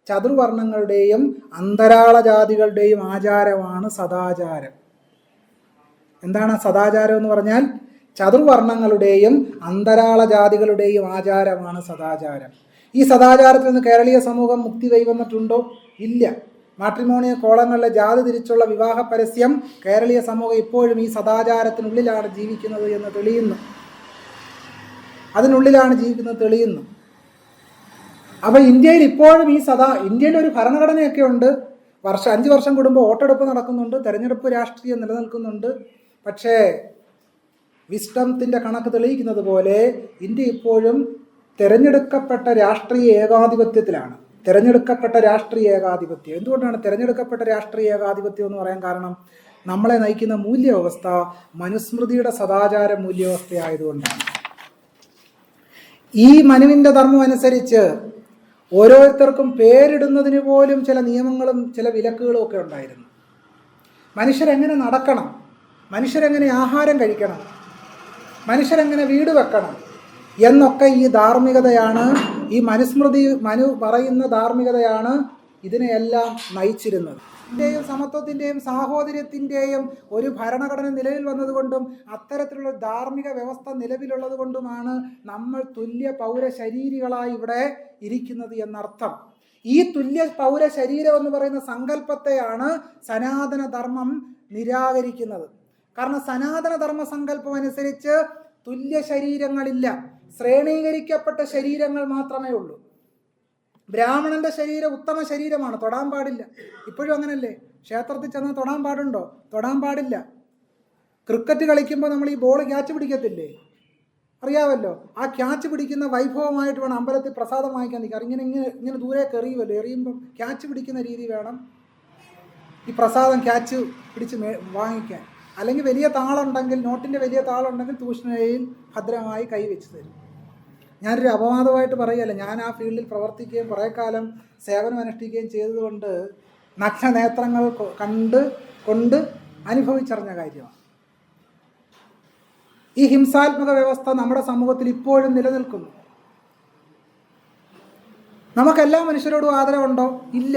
ചതുർവർണ്ണങ്ങളുടെയും അന്തരാള ജാതികളുടെയും ആചാരമാണ് സദാചാരം. എന്താണ് സദാചാരം എന്ന് പറഞ്ഞാൽ? ചതുർവർണ്ണങ്ങളുടെയും അന്തരാള ജാതികളുടെയും ആചാരമാണ് സദാചാരം. ഈ സദാചാരത്തിൽ നിന്ന് കേരളീയ സമൂഹം മുക്തി കൈവന്നിട്ടുണ്ടോ? ഇല്ല. മാട്രിമോണിയൽ കോളങ്ങളിലെ ജാതി തിരിച്ചുള്ള വിവാഹ പരസ്യം കേരളീയ സമൂഹം ഇപ്പോഴും ഈ സദാചാരത്തിനുള്ളിലാണ് ജീവിക്കുന്നത് എന്ന് തെളിയുന്നു. അതിനുള്ളിലാണ് ജീവിക്കുന്നത് തെളിയുന്നു. അപ്പോൾ ഇന്ത്യയിൽ ഇപ്പോഴും ഇന്ത്യയിൽ ഒരു ഭരണഘടനയൊക്കെ ഉണ്ട്. 5 വർഷം കൂടുമ്പോൾ വോട്ടെടുപ്പ് നടക്കുന്നുണ്ട്, തെരഞ്ഞെടുപ്പ് രാഷ്ട്രീയം നിലനിൽക്കുന്നുണ്ട്. പക്ഷേ വിസ്ഡത്തിൻ്റെ കണക്ക് തെളിയിക്കുന്നത് പോലെ ഇന്ത്യ ഇപ്പോഴും തിരഞ്ഞെടുക്കപ്പെട്ട രാഷ്ട്രീയ ഏകാധിപത്യത്തിലാണ്. തിരഞ്ഞെടുക്കപ്പെട്ട രാഷ്ട്രീയ ഏകാധിപത്യം. എന്തുകൊണ്ടാണ് തിരഞ്ഞെടുക്കപ്പെട്ട രാഷ്ട്രീയ ഏകാധിപത്യം എന്ന് പറയാൻ കാരണം? നമ്മളെ നയിക്കുന്ന മൂല്യവ്യവസ്ഥ മനുസ്മൃതിയുടെ സദാചാര മൂല്യവസ്ഥയായതുകൊണ്ടാണ്. ഈ മനുവിൻ്റെ ധർമ്മം അനുസരിച്ച് ഓരോരുത്തർക്കും പേരിടുന്നതിന് പോലും ചില നിയമങ്ങളും ചില വിലക്കുകളും ഒക്കെ ഉണ്ടായിരുന്നു. മനുഷ്യരെങ്ങനെ നടക്കണം, മനുഷ്യരെങ്ങനെ ആഹാരം കഴിക്കണം, മനുഷ്യരെങ്ങനെ വീട് വെക്കണം എന്നൊക്കെ ഈ ധാർമ്മികതയാണ്, ഈ മനു പറയുന്ന ധാർമ്മികതയാണ് ഇതിനെയെല്ലാം നയിച്ചിരുന്നത്. ിന്റെയും സമത്വത്തിൻ്റെയും സാഹോദര്യത്തിൻ്റെയും ഒരു ഭരണഘടന നിലവിൽ വന്നതുകൊണ്ടും അത്തരത്തിലുള്ള ധാർമ്മിക വ്യവസ്ഥ നിലവിലുള്ളത് കൊണ്ടുമാണ് നമ്മൾ തുല്യ പൗരശരീരികളായി ഇവിടെ ഇരിക്കുന്നത് എന്നർത്ഥം. ഈ തുല്യ പൗരശരീരം എന്ന് പറയുന്ന സങ്കല്പത്തെയാണ് സനാതന ധർമ്മം നിരാകരിക്കുന്നത്. കാരണം സനാതന ധർമ്മ സങ്കല്പം അനുസരിച്ച് തുല്യ ശരീരങ്ങളില്ല, ശ്രേണീകരിക്കപ്പെട്ട ശരീരങ്ങൾ മാത്രമേ ഉള്ളൂ. ബ്രാഹ്മണന്റെ ശരീരം ഉത്തമ ശരീരമാണ്, തൊടാൻ പാടില്ല. ഇപ്പോഴും അങ്ങനല്ലേ? ക്ഷേത്രത്തിൽ ചെന്നാൽ തൊടാൻ പാടുണ്ടോ? തൊടാൻ പാടില്ല. ക്രിക്കറ്റ് കളിക്കുമ്പോൾ നമ്മൾ ഈ ബോൾ ക്യാച്ച് പിടിക്കത്തില്ലേ? അറിയാമല്ലോ. ആ ക്യാച്ച് പിടിക്കുന്ന വൈഭവമായിട്ട് വേണം അമ്പലത്തിൽ പ്രസാദം വാങ്ങിക്കാൻ നിൽക്കുക. ഇങ്ങനെ ദൂരേക്ക് എറിയുമല്ലോ, എറിയുമ്പം ക്യാച്ച് പിടിക്കുന്ന രീതി വേണം ഈ പ്രസാദം ക്യാച്ച് പിടിച്ച് വാങ്ങിക്കാൻ. അല്ലെങ്കിൽ വലിയ താളുണ്ടെങ്കിൽ, നോട്ടിൻ്റെ വലിയ താളുണ്ടെങ്കിൽ തൂഷ്ണയിൽ ഭദ്രമായി കൈവച്ച് തരും. ഞാനൊരു അപവാദമായിട്ട് പറയുകയല്ല, ഞാൻ ആ ഫീൽഡിൽ പ്രവർത്തിക്കുകയും കുറേ കാലം സേവനം അനുഷ്ഠിക്കുകയും ചെയ്തതുകൊണ്ട് നഗ്നനേത്രങ്ങൾ കൊണ്ട് അനുഭവിച്ചറിഞ്ഞ കാര്യമാണ്. ഈ ഹിംസാത്മക വ്യവസ്ഥ നമ്മുടെ സമൂഹത്തിൽ ഇപ്പോഴും നിലനിൽക്കുന്നു. നമുക്കെല്ലാ മനുഷ്യരോടും ആദരവുണ്ടോ? ഇല്ല.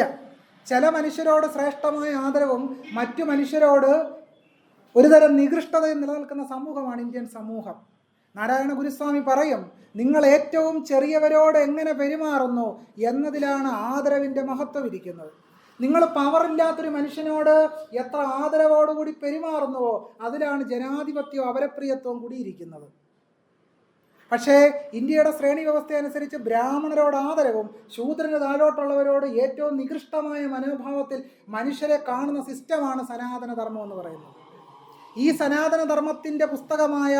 ചില മനുഷ്യരോട് ശ്രേഷ്ഠമായ ആദരവും മറ്റു മനുഷ്യരോട് ഒരുതരം നികൃഷ്ടതയും നിലനിൽക്കുന്ന സമൂഹമാണ് ഇന്ത്യൻ സമൂഹം. നാരായണ ഗുരുസ്വാമി പറയും, നിങ്ങൾ ഏറ്റവും ചെറിയവരോട് എങ്ങനെ പെരുമാറുന്നു എന്നതിലാണ് ആദരവിൻ്റെ മഹത്വം ഇരിക്കുന്നത്. നിങ്ങൾ പവറില്ലാത്തൊരു മനുഷ്യനോട് എത്ര ആദരവോടുകൂടി പെരുമാറുന്നുവോ അതിലാണ് ജനാധിപത്യവും അപരപ്രിയത്വവും കൂടിയിരിക്കുന്നത്. പക്ഷേ ഇന്ത്യയുടെ ശ്രേണി വ്യവസ്ഥ അനുസരിച്ച് ബ്രാഹ്മണരോട് ആദരവും ശൂദ്രന് താഴോട്ടുള്ളവരോട് ഏറ്റവും നികൃഷ്ടമായ മനോഭാവത്തിൽ മനുഷ്യരെ കാണുന്ന സിസ്റ്റമാണ് സനാതന ധർമ്മം എന്ന് പറയുന്നത്. ഈ സനാതന ധർമ്മത്തിൻ്റെ പുസ്തകമായ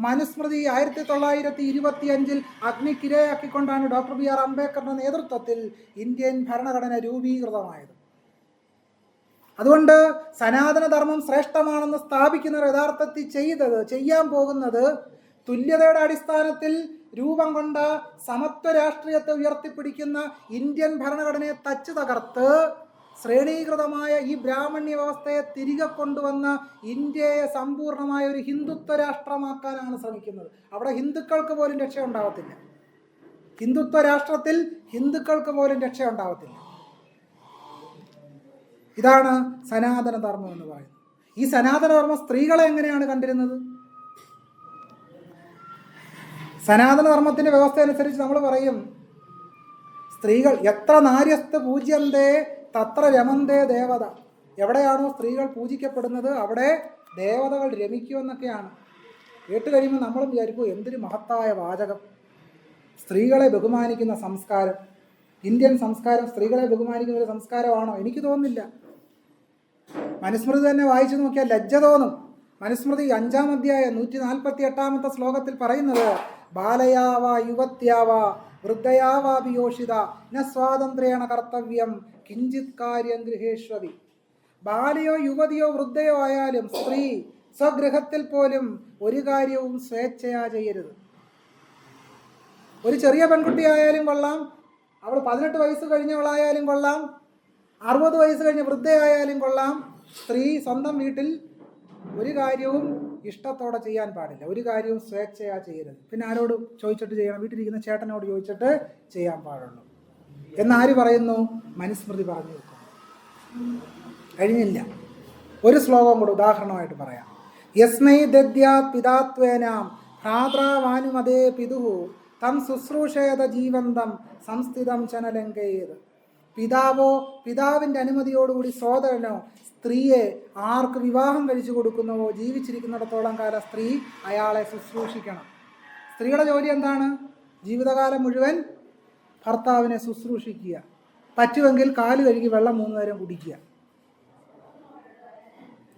മനുസ്മൃതി 1925 അഗ്നിക്കിരയാക്കിക്കൊണ്ടാണ് ഡോക്ടർ BR അംബേദ്കറുടെ നേതൃത്വത്തിൽ ഇന്ത്യൻ ഭരണഘടന രൂപീകൃതമായത്. അതുകൊണ്ട് സനാതന ധർമ്മം ശ്രേഷ്ഠമാണെന്ന് സ്ഥാപിക്കുന്നവർ യഥാർത്ഥത്തിൽ ചെയ്യാൻ പോകുന്നത് തുല്യതയുടെ അടിസ്ഥാനത്തിൽ രൂപം കൊണ്ട സമത്വ രാഷ്ട്രീയത്തെ ഉയർത്തിപ്പിടിക്കുന്ന ഇന്ത്യൻ ഭരണഘടനയെ തച്ചു തകർത്ത് ശ്രേണീകൃതമായ ഈ ബ്രാഹ്മണ്യ വ്യവസ്ഥയെ തിരികെ കൊണ്ടുവന്ന ഇന്ത്യയെ സമ്പൂർണമായ ഒരു ഹിന്ദുത്വ രാഷ്ട്രമാക്കാനാണ് ശ്രമിക്കുന്നത്. അവിടെ ഹിന്ദുക്കൾക്ക് പോലും രക്ഷ ഉണ്ടാവത്തില്ല. ഹിന്ദുത്വ രാഷ്ട്രത്തിൽ ഹിന്ദുക്കൾക്ക് പോലും രക്ഷ ഉണ്ടാവത്തില്ല. ഇതാണ് സനാതന ധർമ്മം എന്ന് പറയുന്നത്. ഈ സനാതന ധർമ്മം സ്ത്രീകളെ എങ്ങനെയാണ് കണ്ടിരുന്നത്? സനാതന ധർമ്മത്തിൻ്റെ വ്യവസ്ഥ അനുസരിച്ച് നമ്മൾ പറയും, സ്ത്രീകൾ എത്ര നാര്യസ്ത പൂജ്യന്തേ തത്ര രമന്തേ ദേവത. എവിടെയാണോ സ്ത്രീകൾ പൂജിക്കപ്പെടുന്നത് അവിടെ ദേവതകൾ രമിക്കുമെന്നൊക്കെയാണ്. കേട്ട് കഴിയുമ്പോൾ നമ്മളും വിചാരിക്കും, എന്തൊരു മഹത്തായ വാചകം. സ്ത്രീകളെ ബഹുമാനിക്കുന്ന സംസ്കാരം, ഇന്ത്യൻ സംസ്കാരം സ്ത്രീകളെ ബഹുമാനിക്കുന്ന ഒരു സംസ്കാരമാണോ? എനിക്ക് തോന്നുന്നില്ല. മനുസ്മൃതി തന്നെ വായിച്ചു നോക്കിയാൽ ലജ്ജ തോന്നും. മനുസ്മൃതി 5-ാം അധ്യായം 148-ാമത്തെ ശ്ലോകത്തിൽ പറയുന്നത്, ബാലയാവ യുവത്യാവ വൃദ്ധയാവാഭിയോഷിത ന സ്വാതന്ത്ര്യേണ കർത്തവ്യം കിഞ്ചിത് കാര്യം ഗൃഹേഷ്വതി. ബാലയോ യുവതിയോ വൃദ്ധയോ ആയാലും സ്ത്രീ സ്വഗൃഹത്തിൽ പോലും ഒരു കാര്യവും സ്വേച്ഛയാ ചെയ്യരുത്. ഒരു ചെറിയ പെൺകുട്ടിയായാലും കൊള്ളാം, അവൾ 18 വയസ്സ് കഴിഞ്ഞവളായാലും കൊള്ളാം, 60 വയസ്സ് കഴിഞ്ഞ വൃദ്ധയായാലും കൊള്ളാം, സ്ത്രീ സ്വന്തം വീട്ടിൽ ഒരു കാര്യവും ഇഷ്ടത്തോടെ ചെയ്യാൻ പാടില്ല, ഒരു കാര്യവും സ്വേച്ഛയാ ചെയ്യരുത്. പിന്നെ ആരോട് ചോദിച്ചിട്ട് ചെയ്യണം? വീട്ടിലിരിക്കുന്ന ചേട്ടനോട് ചോദിച്ചിട്ട് ചെയ്യാൻ പാടുള്ളൂ എന്നാര് പറയുന്നു? മനുസ്മൃതി പറഞ്ഞു. കഴിഞ്ഞില്ല. ഒരു ശ്ലോകം കൂടെ ഉദാഹരണമായിട്ട് പറയാം. യസ്മൈ ദദ്യാത് പിതാത്വേനാം ഭ്രാത്രാവാനുമതേ പിതുഹു തം ശുശ്രൂഷേത ജീവന്തം സംസ്ഥിതം ചനലങ്കേത്. പിതാവിൻ്റെ അനുമതിയോടുകൂടി സോദരനോ സ്ത്രീയെ ആർക്ക് വിവാഹം കഴിച്ചു കൊടുക്കുന്നുവോ ജീവിച്ചിരിക്കുന്നിടത്തോളം കാലം സ്ത്രീ അയാളെ ശുശ്രൂഷിക്കണം. സ്ത്രീയുടെ ജോലി എന്താണ്? ജീവിതകാലം മുഴുവൻ ഭർത്താവിനെ ശുശ്രൂഷിക്കുക, പറ്റുമെങ്കിൽ കാല് കഴുകി വെള്ളം 3 നേരം കുടിക്കുക,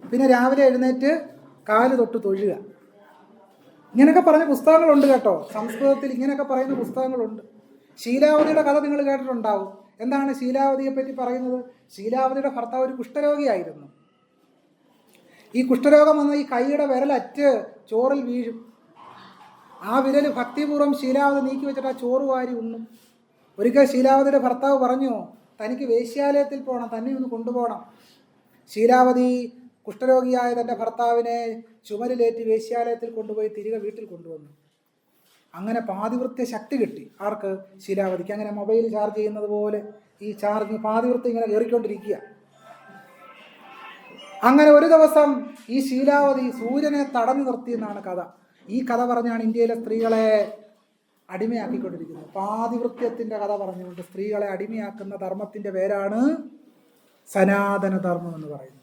പിന്നെ രാവിലെ എഴുന്നേറ്റ് കാല് തൊട്ട് തൊഴുക. ഇങ്ങനെയൊക്കെ പറഞ്ഞ പുസ്തകങ്ങളുണ്ട് കേട്ടോ, സംസ്കൃതത്തിൽ ഇങ്ങനെയൊക്കെ പറയുന്ന പുസ്തകങ്ങളുണ്ട്. ശീലാവതിയുടെ കഥ നിങ്ങൾ കേട്ടിട്ടുണ്ടാവും. എന്താണ് ശീലാവതിയെ പറ്റി പറയുന്നത്? ശീലാവതിയുടെ ഭർത്താവ് ഒരു കുഷ്ഠരോഗിയായിരുന്നു. ഈ കുഷ്ഠരോഗം വന്ന ഈ കൈയുടെ വിരലറ്റ് ചോറിൽ വീഴും. ആ വിരൽ ഭക്തിപൂർവ്വം ശീലാവതി നീക്കി വെച്ചിട്ട് ആ ചോറ് വാരി ഉണ്ണും. ഒരിക്കൽ ശീലാവതിയുടെ ഭർത്താവ് പറഞ്ഞു, തനിക്ക് വേശ്യാലയത്തിൽ പോകണം, തന്നെ ഒന്ന് കൊണ്ടുപോകണം. ശീലാവതി കുഷ്ഠരോഗിയായ തൻ്റെ ഭർത്താവിനെ ചുമലിലേറ്റി വേശ്യാലയത്തിൽ കൊണ്ടുപോയി തിരികെ വീട്ടിൽ കൊണ്ടുവന്നു. അങ്ങനെ പാതിവൃത്യ ശക്തി കിട്ടി. ആർക്ക്? ശീലാവതിക്ക്. അങ്ങനെ മൊബൈൽ ചാർജ് ചെയ്യുന്നത് പോലെ ഈ ചാർജ് പാതിവൃത്യം ഇങ്ങനെ കയറിക്കൊണ്ടിരിക്കുക. അങ്ങനെ ഒരു ദിവസം ഈ ശീലാവതി സൂര്യനെ തടഞ്ഞു നിർത്തിയെന്നാണ് കഥ. ഈ കഥ പറഞ്ഞാണ് ഇന്ത്യയിലെ സ്ത്രീകളെ അടിമയാക്കിക്കൊണ്ടിരിക്കുന്നത്. പാതിവൃത്യത്തിൻ്റെ കഥ പറഞ്ഞുകൊണ്ട് സ്ത്രീകളെ അടിമയാക്കുന്ന ധർമ്മത്തിൻ്റെ പേരാണ് സനാതന ധർമ്മം എന്ന് പറയുന്നത്.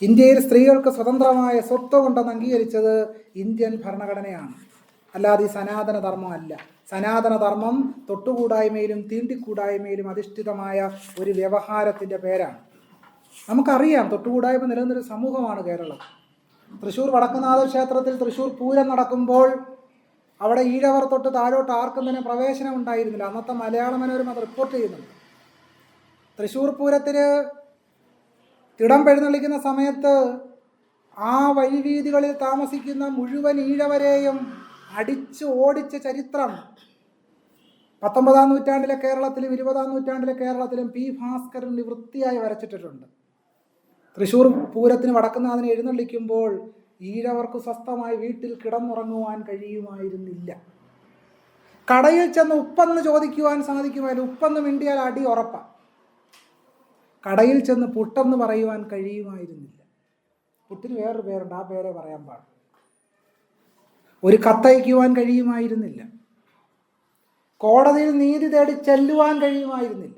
ഇന്ത്യയിൽ സ്ത്രീകൾക്ക് സ്വതന്ത്രമായ സ്വത്വം ഉണ്ടെന്ന് അംഗീകരിച്ചത് ഇന്ത്യൻ ഭരണഘടനയാണ്, അല്ലാതെ ഈ സനാതന ധർമ്മം അല്ല. സനാതന ധർമ്മം തൊട്ടുകൂടായ്മയിലും തീണ്ടിക്കൂടായ്മയിലും അധിഷ്ഠിതമായ ഒരു വ്യവഹാരത്തിൻ്റെ പേരാണ്. നമുക്കറിയാം തൊട്ടുകൂടായ്മ നിലനിന്നൊരു സമൂഹമാണ് കേരളം. തൃശ്ശൂർ വടക്കുന്നാഥ ക്ഷേത്രത്തിൽ തൃശ്ശൂർ പൂരം നടക്കുമ്പോൾ അവിടെ ഈഴവർ തൊട്ട് താഴോട്ട് ആർക്കും തന്നെ പ്രവേശനം ഉണ്ടായിരുന്നില്ല. അന്നത്തെ മലയാള മനോരമ അത് റിപ്പോർട്ട് ചെയ്യുന്നുണ്ട്. തൃശ്ശൂർ പൂരത്തിന് തിടം എഴുന്നള്ളിക്കുന്ന സമയത്ത് ആ വഴിവീതികളിൽ താമസിക്കുന്ന മുഴുവൻ ഈഴവരെയും അടിച്ച് ഓടിച്ച ചരിത്രം 19-ാം നൂറ്റാണ്ടിലെ കേരളത്തിലും 20-ാം നൂറ്റാണ്ടിലെ കേരളത്തിലും പി ഭാസ്കരൻ വൃത്തിയായി വരച്ചിട്ടിട്ടുണ്ട്. തൃശ്ശൂർ പൂരത്തിന് വടക്കുന്നാഥനെ എഴുന്നള്ളിക്കുമ്പോൾ ഈഴവർക്ക് സ്വസ്ഥമായി വീട്ടിൽ കിടന്നുറങ്ങുവാൻ കഴിയുമായിരുന്നില്ല. കടയിൽ ചെന്ന് ഉപ്പെന്ന് ചോദിക്കുവാൻ സാധിക്കുമായിരുന്നു. ഉപ്പെന്ന് മിണ്ടിയാൽ അടി ഉറപ്പാണ്. കടയിൽ ചെന്ന് പുട്ടെന്ന് പറയുവാൻ കഴിയുമായിരുന്നില്ല. പുട്ടിന് വേറൊരു പേരുണ്ട്, ആ പേരെ പറയാൻ പാടില്ല. ഒരു കത്തയക്കുവാൻ കഴിയുമായിരുന്നില്ല. കോടതിയിൽ നീതി തേടി ചെല്ലുവാൻ കഴിയുമായിരുന്നില്ല.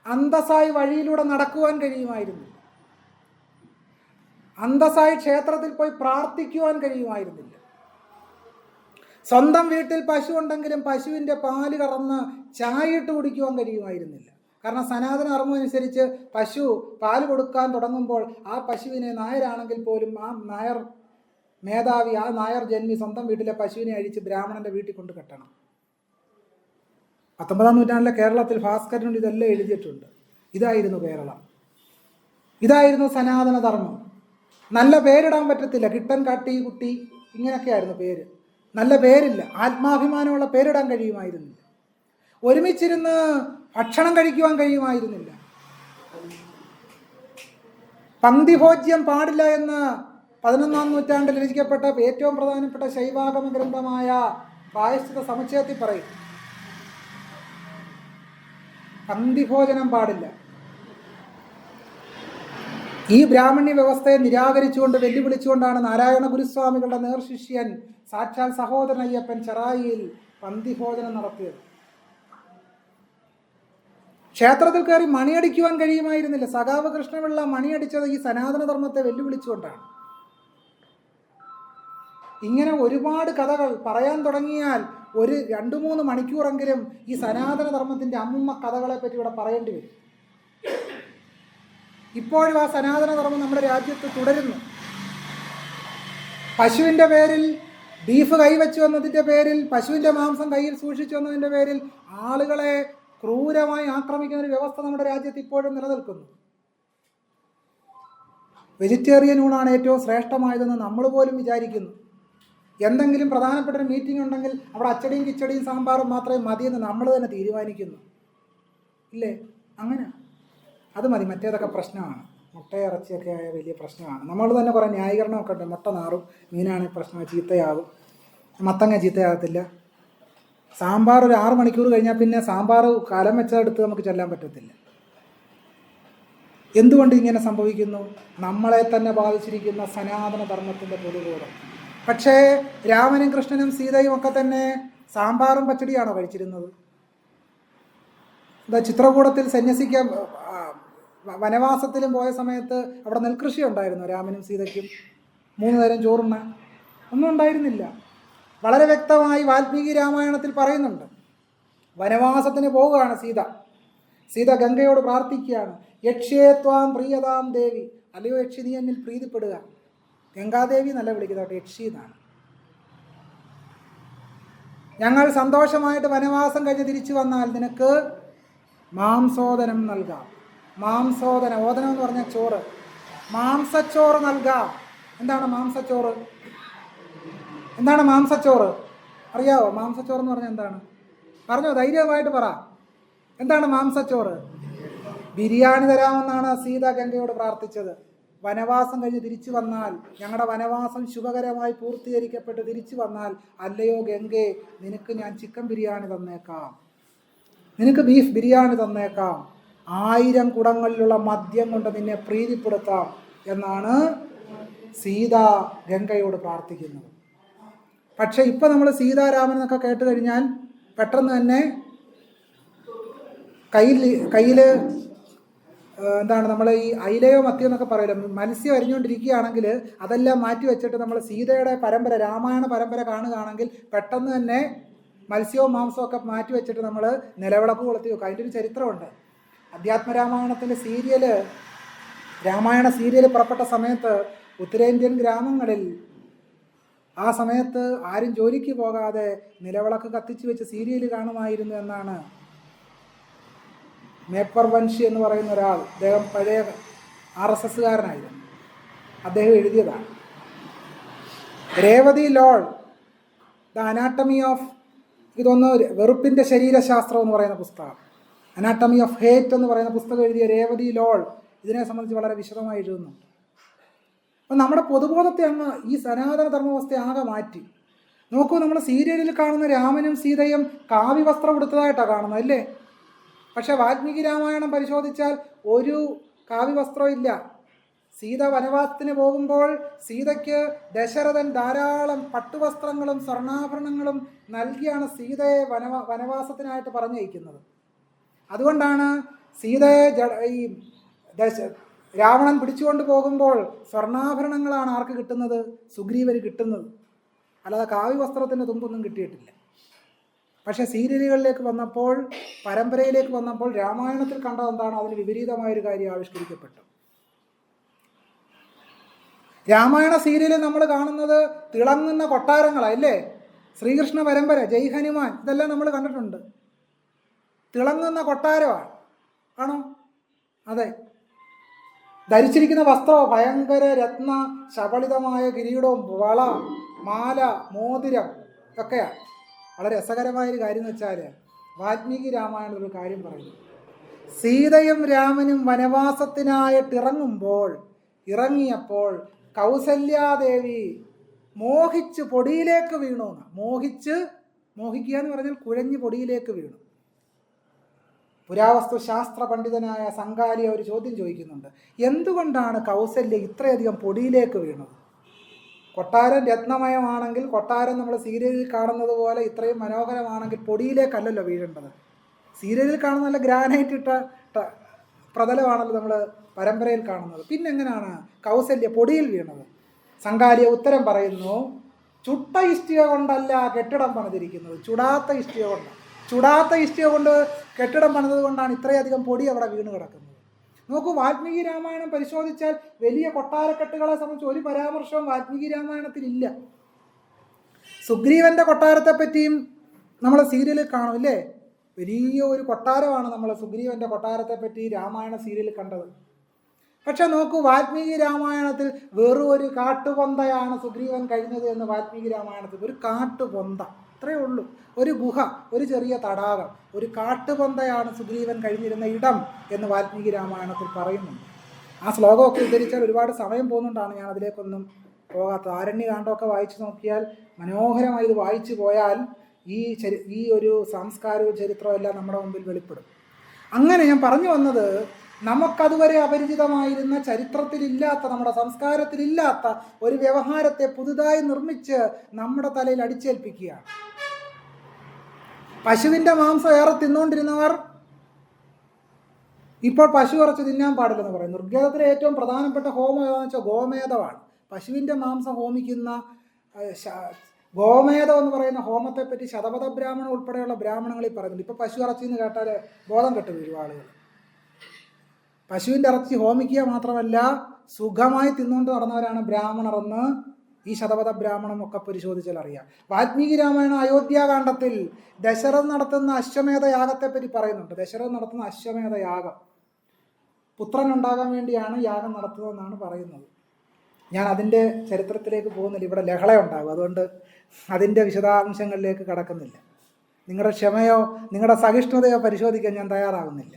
അന്തസ്സായി വഴിയിലൂടെ നടക്കുവാൻ കഴിയുമായിരുന്നില്ല. അന്തസ്സായി ക്ഷേത്രത്തിൽ പോയി പ്രാർത്ഥിക്കുവാൻ കഴിയുമായിരുന്നില്ല. സ്വന്തം വീട്ടിൽ പശു ഉണ്ടെങ്കിലും പശുവിൻ്റെ പാല് കറന്ന് ചായയിട്ട് കുടിക്കുവാൻ കഴിയുമായിരുന്നില്ല. കാരണം സനാതന ധർമ്മം അനുസരിച്ച് പശു പാല് കൊടുക്കാൻ തുടങ്ങുമ്പോൾ ആ പശുവിനെ നായരാണെങ്കിൽ പോലും ആ നായർ മേധാവി, ആ നായർ ജന്മി സ്വന്തം വീട്ടിലെ പശുവിനെ അഴിച്ച് ബ്രാഹ്മണൻ്റെ വീട്ടിൽ കൊണ്ട് കെട്ടണം. 19-ാം നൂറ്റാണ്ടിലെ കേരളത്തിൽ ഭാസ്കരനുണ്ട് ഇതെല്ലാം എഴുതിയിട്ടുണ്ട്. ഇതായിരുന്നു കേരളം, ഇതായിരുന്നു സനാതന ധർമ്മം. നല്ല പേരിടാൻ പറ്റത്തില്ല. കിട്ടൻ, കാട്ടി, കുട്ടി, ഇങ്ങനെയൊക്കെയായിരുന്നു പേര്. നല്ല പേരില്ല. ആത്മാഭിമാനമുള്ള പേരിടാൻ കഴിയുമായിരുന്നില്ല. ഒരുമിച്ചിരുന്ന് ഭക്ഷണം കഴിക്കുവാൻ കഴിയുമായിരുന്നില്ല. പങ്ക്തിഭോജ്യം പാടില്ല എന്ന് 11-ാം നൂറ്റാണ്ടിൽ രചിക്കപ്പെട്ട ഏറ്റവും പ്രധാനപ്പെട്ട ശൈവാഗമ ഗ്രന്ഥമായ പ്രായശ്ചിത്ത സമുച്ചയത്തിൽ പറയും പങ്ക്തിഭോജനം പാടില്ല. ഈ ബ്രാഹ്മണ്യ വ്യവസ്ഥയെ നിരാകരിച്ചുകൊണ്ട് വെല്ലുവിളിച്ചുകൊണ്ടാണ് നാരായണ ഗുരുസ്വാമികളുടെ നേർശിഷ്യൻ സാക്ഷാൽ സഹോദരൻ അയ്യപ്പൻ ചെറായിയിൽ പന്തിഭോജനം നടത്തിയത്. ക്ഷേത്രത്തിൽ കയറി മണിയടിക്കുവാൻ കഴിയുമായിരുന്നില്ല. സഖാവ് കൃഷ്ണപിള്ള മണിയടിച്ചത് ഈ സനാതനധർമ്മത്തെ വെല്ലുവിളിച്ചുകൊണ്ടാണ്. ഇങ്ങനെ ഒരുപാട് കഥകൾ പറയാൻ തുടങ്ങിയാൽ ഒരു 2-3 മണിക്കൂറെങ്കിലും ഈ സനാതനധർമ്മത്തിൻ്റെ അമ്മുമ്മ കഥകളെ പറ്റി ഇവിടെ പറയേണ്ടി വരും. ഇപ്പോഴും ആ സനാതനധർമ്മം നമ്മുടെ രാജ്യത്ത് തുടരുന്നു. പശുവിൻ്റെ പേരിൽ ബീഫ് കൈവച്ചു എന്നതിൻ്റെ പേരിൽ, പശുവിൻ്റെ മാംസം കയ്യിൽ സൂക്ഷിച്ചു എന്നതിൻ്റെ പേരിൽ ആളുകളെ ക്രൂരമായി ആക്രമിക്കുന്ന ഒരു വ്യവസ്ഥ നമ്മുടെ രാജ്യത്ത് ഇപ്പോഴും നിലനിൽക്കുന്നു. വെജിറ്റേറിയൻ ഊണാണ് ഏറ്റവും ശ്രേഷ്ഠമായതെന്ന് നമ്മൾ പോലും വിചാരിക്കുന്നു. എന്തെങ്കിലും പ്രധാനപ്പെട്ട ഒരു മീറ്റിംഗ് ഉണ്ടെങ്കിൽ അവിടെ അച്ചടിയും കിച്ചടിയും സാമ്പാറും മാത്രമേ മതിയെന്ന് നമ്മൾ തന്നെ തീരുമാനിക്കുന്നു. ഇല്ലേ? അങ്ങനെ അത് മതി, മറ്റേതൊക്കെ പ്രശ്നമാണ്. മുട്ടയിറച്ചിയൊക്കെ ആയ വലിയ പ്രശ്നമാണ്. നമ്മൾ തന്നെ കുറേ ന്യായീകരണമൊക്കെ ഉണ്ട്. മുട്ട നാറും, മീനാണ് പ്രശ്നം, ചീത്തയാകും, മത്തങ്ങ ചീത്തയാകത്തില്ല. സാമ്പാർ ഒരു 6 മണിക്കൂർ കഴിഞ്ഞാൽ പിന്നെ സാമ്പാർ കാലം വെച്ചെടുത്ത് നമുക്ക് ചെല്ലാൻ പറ്റത്തില്ല. എന്തുകൊണ്ട് ഇങ്ങനെ സംഭവിക്കുന്നു? നമ്മളെ തന്നെ ബാധിച്ചിരിക്കുന്ന സനാതന ധർമ്മത്തിൻ്റെ പൊതുബോധം. പക്ഷേ രാമനും കൃഷ്ണനും സീതയും ഒക്കെ തന്നെ സാമ്പാറും പച്ചടിയാണോ കഴിച്ചിരുന്നത്? എന്താ ചിത്രകൂടത്തിൽ സന്യസിക്കാൻ വനവാസത്തിലും പോയ സമയത്ത് അവിടെ നെൽകൃഷി ഉണ്ടായിരുന്നു രാമനും സീതയ്ക്കും 3 നേരം ചോറുണ്ണ? ഒന്നും ഉണ്ടായിരുന്നില്ല. വളരെ വ്യക്തമായി വാൽമീകി രാമായണത്തിൽ പറയുന്നുണ്ട്. വനവാസത്തിന് പോവുകയാണ് സീത ഗംഗയോട് പ്രാർത്ഥിക്കുകയാണ്, യക്ഷ്യേ ത്വാം പ്രിയതാം ദേവി, അല്ലയോ യക്ഷി നീ എന്നിൽ പ്രീതിപ്പെടുക. ഗംഗാദേവി എന്നല്ല വിളിക്കുന്നത്, യക്ഷി എന്നാണ്. ഞങ്ങൾ സന്തോഷമായിട്ട് വനവാസം കഴിഞ്ഞ് തിരിച്ചു വന്നാൽ നിനക്ക് മാംസോദനം നൽകാം. മാംസോദനം, ഓദനം എന്ന് പറഞ്ഞാൽ ചോറ്, മാംസച്ചോറ് നൽകാം. എന്താണ് മാംസച്ചോറ്? എന്താണ് മാംസച്ചോറ്? അറിയാവോ? മാംസച്ചോറ് എന്ന് പറഞ്ഞാൽ എന്താണ്? പറഞ്ഞോ, ധൈര്യമായിട്ട് പറ. എന്താണ് മാംസച്ചോറ്? ബിരിയാണി തരാമെന്നാണ് സീത ഗംഗയോട് പ്രാർത്ഥിച്ചത്. വനവാസം കഴിഞ്ഞ് തിരിച്ചു വന്നാൽ, ഞങ്ങളുടെ വനവാസം ശുഭകരമായി പൂർത്തീകരിക്കപ്പെട്ട് തിരിച്ചു വന്നാൽ, അല്ലയോ ഗംഗേ, നിനക്ക് ഞാൻ ചിക്കൻ ബിരിയാണി തന്നേക്കാം, നിനക്ക് ബീഫ് ബിരിയാണി തന്നേക്കാം, 1000 കുടങ്ങളിലുള്ള മദ്യം കൊണ്ട് നിന്നെ പ്രീതിപ്പെടുത്താം എന്നാണ് സീത ഗംഗയോട് പ്രാർത്ഥിക്കുന്നത്. പക്ഷെ ഇപ്പം നമ്മൾ സീതാരാമൻ എന്നൊക്കെ കേട്ട് കഴിഞ്ഞാൽ പെട്ടെന്ന് തന്നെ കയ്യിൽ എന്താണ്, നമ്മൾ ഈ അയിലയോ മത്തിയോ എന്നൊക്കെ പറയുമല്ലോ, മത്സ്യം അരിഞ്ഞുകൊണ്ടിരിക്കുകയാണെങ്കിൽ അതെല്ലാം മാറ്റി വെച്ചിട്ട് നമ്മൾ സീതയുടെ പരമ്പര, രാമായണ പരമ്പര കാണുകയാണെങ്കിൽ പെട്ടെന്ന് തന്നെ മത്സ്യവും മാംസവും ഒക്കെ മാറ്റി വെച്ചിട്ട് നമ്മൾ നിലവിളക്ക് കൊളുത്തി വെക്കും. അതിൻ്റെ ഒരു ചരിത്രമുണ്ട്. അധ്യാത്മരാമായണത്തിൻ്റെ രാമായണ സീരിയൽ പുറപ്പെട്ട സമയത്ത് ഉത്തരേന്ത്യൻ ഗ്രാമങ്ങളിൽ ആ സമയത്ത് ആരും ജോലിക്ക് പോകാതെ നിലവിളക്ക് കത്തിച്ച് വെച്ച് സീരിയൽ കാണുമായിരുന്നു എന്നാണ് മേപ്പർ വൻഷി എന്ന് പറയുന്ന ഒരാൾ, അദ്ദേഹം പഴയ RSSകാരനായിരുന്നു, അദ്ദേഹം എഴുതിയതാണ്. രേവതി ലോൾ ദ അനാട്ടമി ഓഫ്, ഇതൊന്ന് വെറുപ്പിൻ്റെ ശരീരശാസ്ത്രം എന്ന് പറയുന്ന പുസ്തകം, അനാട്ടമി ഓഫ് ഹേറ്റ് എന്ന് പറയുന്ന പുസ്തകം എഴുതിയ രേവതി ലോൾ ഇതിനെ സംബന്ധിച്ച് വളരെ വിശദമായി എഴുതുന്നുണ്ട്. അപ്പം നമ്മുടെ പൊതുബോധത്തെ അങ്ങ് ഈ സനാതന ധർമ്മവസ്ഥയെ ആകെ മാറ്റി. നോക്കൂ, നമ്മൾ സീരിയലിൽ കാണുന്ന രാമനും സീതയും കാവ്യവസ്ത്രം ഉടുത്തതായിട്ടാണ് കാണുന്നത്, അല്ലേ? പക്ഷേ വാൽമീകി രാമായണം പരിശോധിച്ചാൽ ഒരു കാവ്യവസ്ത്രവും ഇല്ല. സീത വനവാസത്തിന് പോകുമ്പോൾ സീതയ്ക്ക് ദശരഥൻ ധാരാളം പട്ടുവസ്ത്രങ്ങളും സ്വർണ്ണാഭരണങ്ങളും നൽകിയാണ് സീതയെ വനവാസത്തിനായിട്ട് പറഞ്ഞയക്കുന്നത്. അതുകൊണ്ടാണ് സീതയെ രാവണൻ പിടിച്ചുകൊണ്ട് പോകുമ്പോൾ സ്വർണ്ണാഭരണങ്ങളാണ് ആർക്ക് കിട്ടുന്നത്? സുഗ്രീവന് കിട്ടുന്നത്. അല്ലാതെ കാവ്യവസ്ത്രത്തിൻ്റെ തുമ്പൊന്നും കിട്ടിയിട്ടില്ല. പക്ഷേ സീരിയലുകളിലേക്ക് വന്നപ്പോൾ, പരമ്പരയിലേക്ക് വന്നപ്പോൾ രാമായണത്തിൽ കണ്ടത് എന്താണ്? അതിന് വിപരീതമായൊരു കാര്യം ആവിഷ്കരിക്കപ്പെട്ടു. രാമായണ സീരിയലിൽ നമ്മൾ കാണുന്നത് തിളങ്ങുന്ന കൊട്ടാരങ്ങളല്ലേ? ശ്രീകൃഷ്ണ പരമ്പര, ജയ് ഹനുമാൻ, ഇതെല്ലാം നമ്മൾ കണ്ടിട്ടുണ്ട്. തിളങ്ങുന്ന കൊട്ടാരമാണ്, ആണോ? അതെ. ധരിച്ചിരിക്കുന്ന വസ്ത്രവും ഭയങ്കര രത്ന ശബളിതമായ കിരീടവും വള മാല മോതിരം ഒക്കെയാണ്. വളരെ രസകരമായൊരു കാര്യം എന്ന് വെച്ചാൽ വാൽമീകി രാമായണത്തിൽ ഒരു കാര്യം പറയുന്നു. സീതയും രാമനും വനവാസത്തിനായിട്ട് ഇറങ്ങിയപ്പോൾ കൗസല്യാദേവി മോഹിച്ച് പൊടിയിലേക്ക് വീണു. മോഹിക്കുക എന്ന് പറഞ്ഞാൽ കുഴഞ്ഞ് പൊടിയിലേക്ക് വീണു. പുരാവസ്തു ശാസ്ത്ര പണ്ഡിതനായ സംഘാലിയ ഒരു ചോദ്യം ചോദിക്കുന്നുണ്ട്. എന്തുകൊണ്ടാണ് കൗസല്യ ഇത്രയധികം പൊടിയിലേക്ക് വീണത്? കൊട്ടാരം രത്നമയമാണെങ്കിൽ, കൊട്ടാരം നമ്മൾ സീരിയലിൽ കാണുന്നത് പോലെ ഇത്രയും മനോഹരമാണെങ്കിൽ പൊടിയിലേക്കല്ലല്ലോ വീഴേണ്ടത്. സീരിയലിൽ കാണുന്ന നല്ല ഗ്രാനൈറ്റ് ഇട്ട പ്രതലമാണല്ലോ നമ്മൾ പരമ്പരയിൽ കാണുന്നത്. പിന്നെ എങ്ങനെയാണ് കൗസല്യ പൊടിയിൽ വീണത്? സംഘാലിയ ഉത്തരം പറയുന്നു, ചുട്ട ഇഷ്ടിക കൊണ്ടല്ല കെട്ടിടം പണിതിരിക്കുന്നത്, ചുടാത്ത ഇഷ്ടിക കൊണ്ട് കെട്ടിടം പണിത് കൊണ്ടാണ് ഇത്രയധികം പൊടി അവിടെ വീണ് കിടക്കുന്നത്. നോക്കൂ, വാൽമീകി രാമായണം പരിശോധിച്ചാൽ വലിയ കൊട്ടാരക്കെട്ടുകളെ സംബന്ധിച്ച് ഒരു പരാമർശവും വാൽമീകി രാമായണത്തിലില്ല. സുഗ്രീവൻ്റെ കൊട്ടാരത്തെ പറ്റിയും നമ്മൾ സീരിയലിൽ കാണും, ഇല്ലേ? വലിയ ഒരു കൊട്ടാരമാണ് നമ്മൾ സുഗ്രീവൻ്റെ കൊട്ടാരത്തെ പറ്റി രാമായണ സീരിയലിൽ കണ്ടത്. പക്ഷെ നോക്കൂ, വാൽമീകി രാമായണത്തിൽ വെറും ഒരു കാട്ടുപൊന്തയാണ് സുഗ്രീവൻ കഴിഞ്ഞത് എന്ന് വാൽമീകി രാമായണത്തിൽ. ഒരു കാട്ടുപൊന്ത, അത്രയേ ഉള്ളൂ. ഒരു ഗുഹ, ഒരു ചെറിയ തടാകം, ഒരു കാട്ടുപൊന്തയാണ് സുഗ്രീവൻ കഴിഞ്ഞിരുന്ന ഇടം എന്ന് വാൽമീകി രാമായണത്തിൽ പറയുന്നുണ്ട്. ആ ശ്ലോകമൊക്കെ ഉദ്ധരിച്ചാൽ ഒരുപാട് സമയം പോകുന്നുകൊണ്ടാണ് ഞാൻ അതിലേക്കൊന്നും പോകാത്തത്. ആരണ്യകാണ്ഡമൊക്കെ വായിച്ചു നോക്കിയാൽ മനോഹരമായി ഇത് വായിച്ചു പോയാൽ ഈ ഒരു സംസ്കാരവും ചരിത്രവും എല്ലാം നമ്മുടെ മുമ്പിൽ വെളിപ്പെടും. അങ്ങനെ ഞാൻ പറഞ്ഞു വന്നത്, നമുക്കതുവരെ അപരിചിതമായിരുന്ന, ചരിത്രത്തിലില്ലാത്ത, നമ്മുടെ സംസ്കാരത്തിലില്ലാത്ത ഒരു വ്യവഹാരത്തെ പുതുതായി നിർമ്മിച്ച് നമ്മുടെ തലയിൽ അടിച്ചേൽപ്പിക്കുകയാണ്. പശുവിൻ്റെ മാംസം ഏറെ തിന്നുകൊണ്ടിരുന്നവർ ഇപ്പോൾ പശു ഇറച്ചി തിന്നാൻ പാടില്ലെന്ന് പറയുന്നു. ഋഗ്വേദത്തിലെ ഏറ്റവും പ്രധാനപ്പെട്ട ഹോമം ഏതാണെന്ന് വെച്ചാൽ ഗോമേധമാണ്. പശുവിൻ്റെ മാംസം ഹോമിക്കുന്ന ഗോമേധം എന്ന് പറയുന്ന ഹോമത്തെപ്പറ്റി ശതപഥ ബ്രാഹ്മണൻ ഉൾപ്പെടെയുള്ള ബ്രാഹ്മണങ്ങളിൽ പറയുന്നുണ്ട്. ഇപ്പോൾ പശു ഇറച്ചി എന്ന് കേട്ടാൽ ബോധം കെട്ടു വീഴും ആളുകൾ. പശുവിൻ്റെ ഇറച്ചി ഹോമിക്കുക മാത്രമല്ല, സുഖമായി തിന്നുകൊണ്ട് നടന്നവരാണ് ബ്രാഹ്മണർ എന്ന് ഈ ശതപഥ ബ്രാഹ്മണം ഒക്കെ പരിശോധിച്ചാൽ അറിയാം. വാൽമീകി രാമായണ അയോധ്യാകാന്ഡത്തിൽ ദശരഥൻ നടത്തുന്ന അശ്വമേധ യാഗത്തെപ്പറ്റി പറയുന്നുണ്ട്. ദശരഥൻ നടത്തുന്ന അശ്വമേധ യാഗം പുത്രൻ ഉണ്ടാകാൻ വേണ്ടിയാണ് യാഗം നടത്തുന്നതെന്നാണ് പറയുന്നത്. ഞാൻ അതിൻ്റെ ചരിത്രത്തിലേക്ക് പോകുന്നില്ല, ഇവിടെ ലഹള ഉണ്ടാകും, അതുകൊണ്ട് അതിൻ്റെ വിശദാംശങ്ങളിലേക്ക് കടക്കുന്നില്ല. നിങ്ങളുടെ ക്ഷമയോ നിങ്ങളുടെ സഹിഷ്ണുതയോ പരിശോധിക്കാൻ ഞാൻ തയ്യാറാകുന്നില്ല.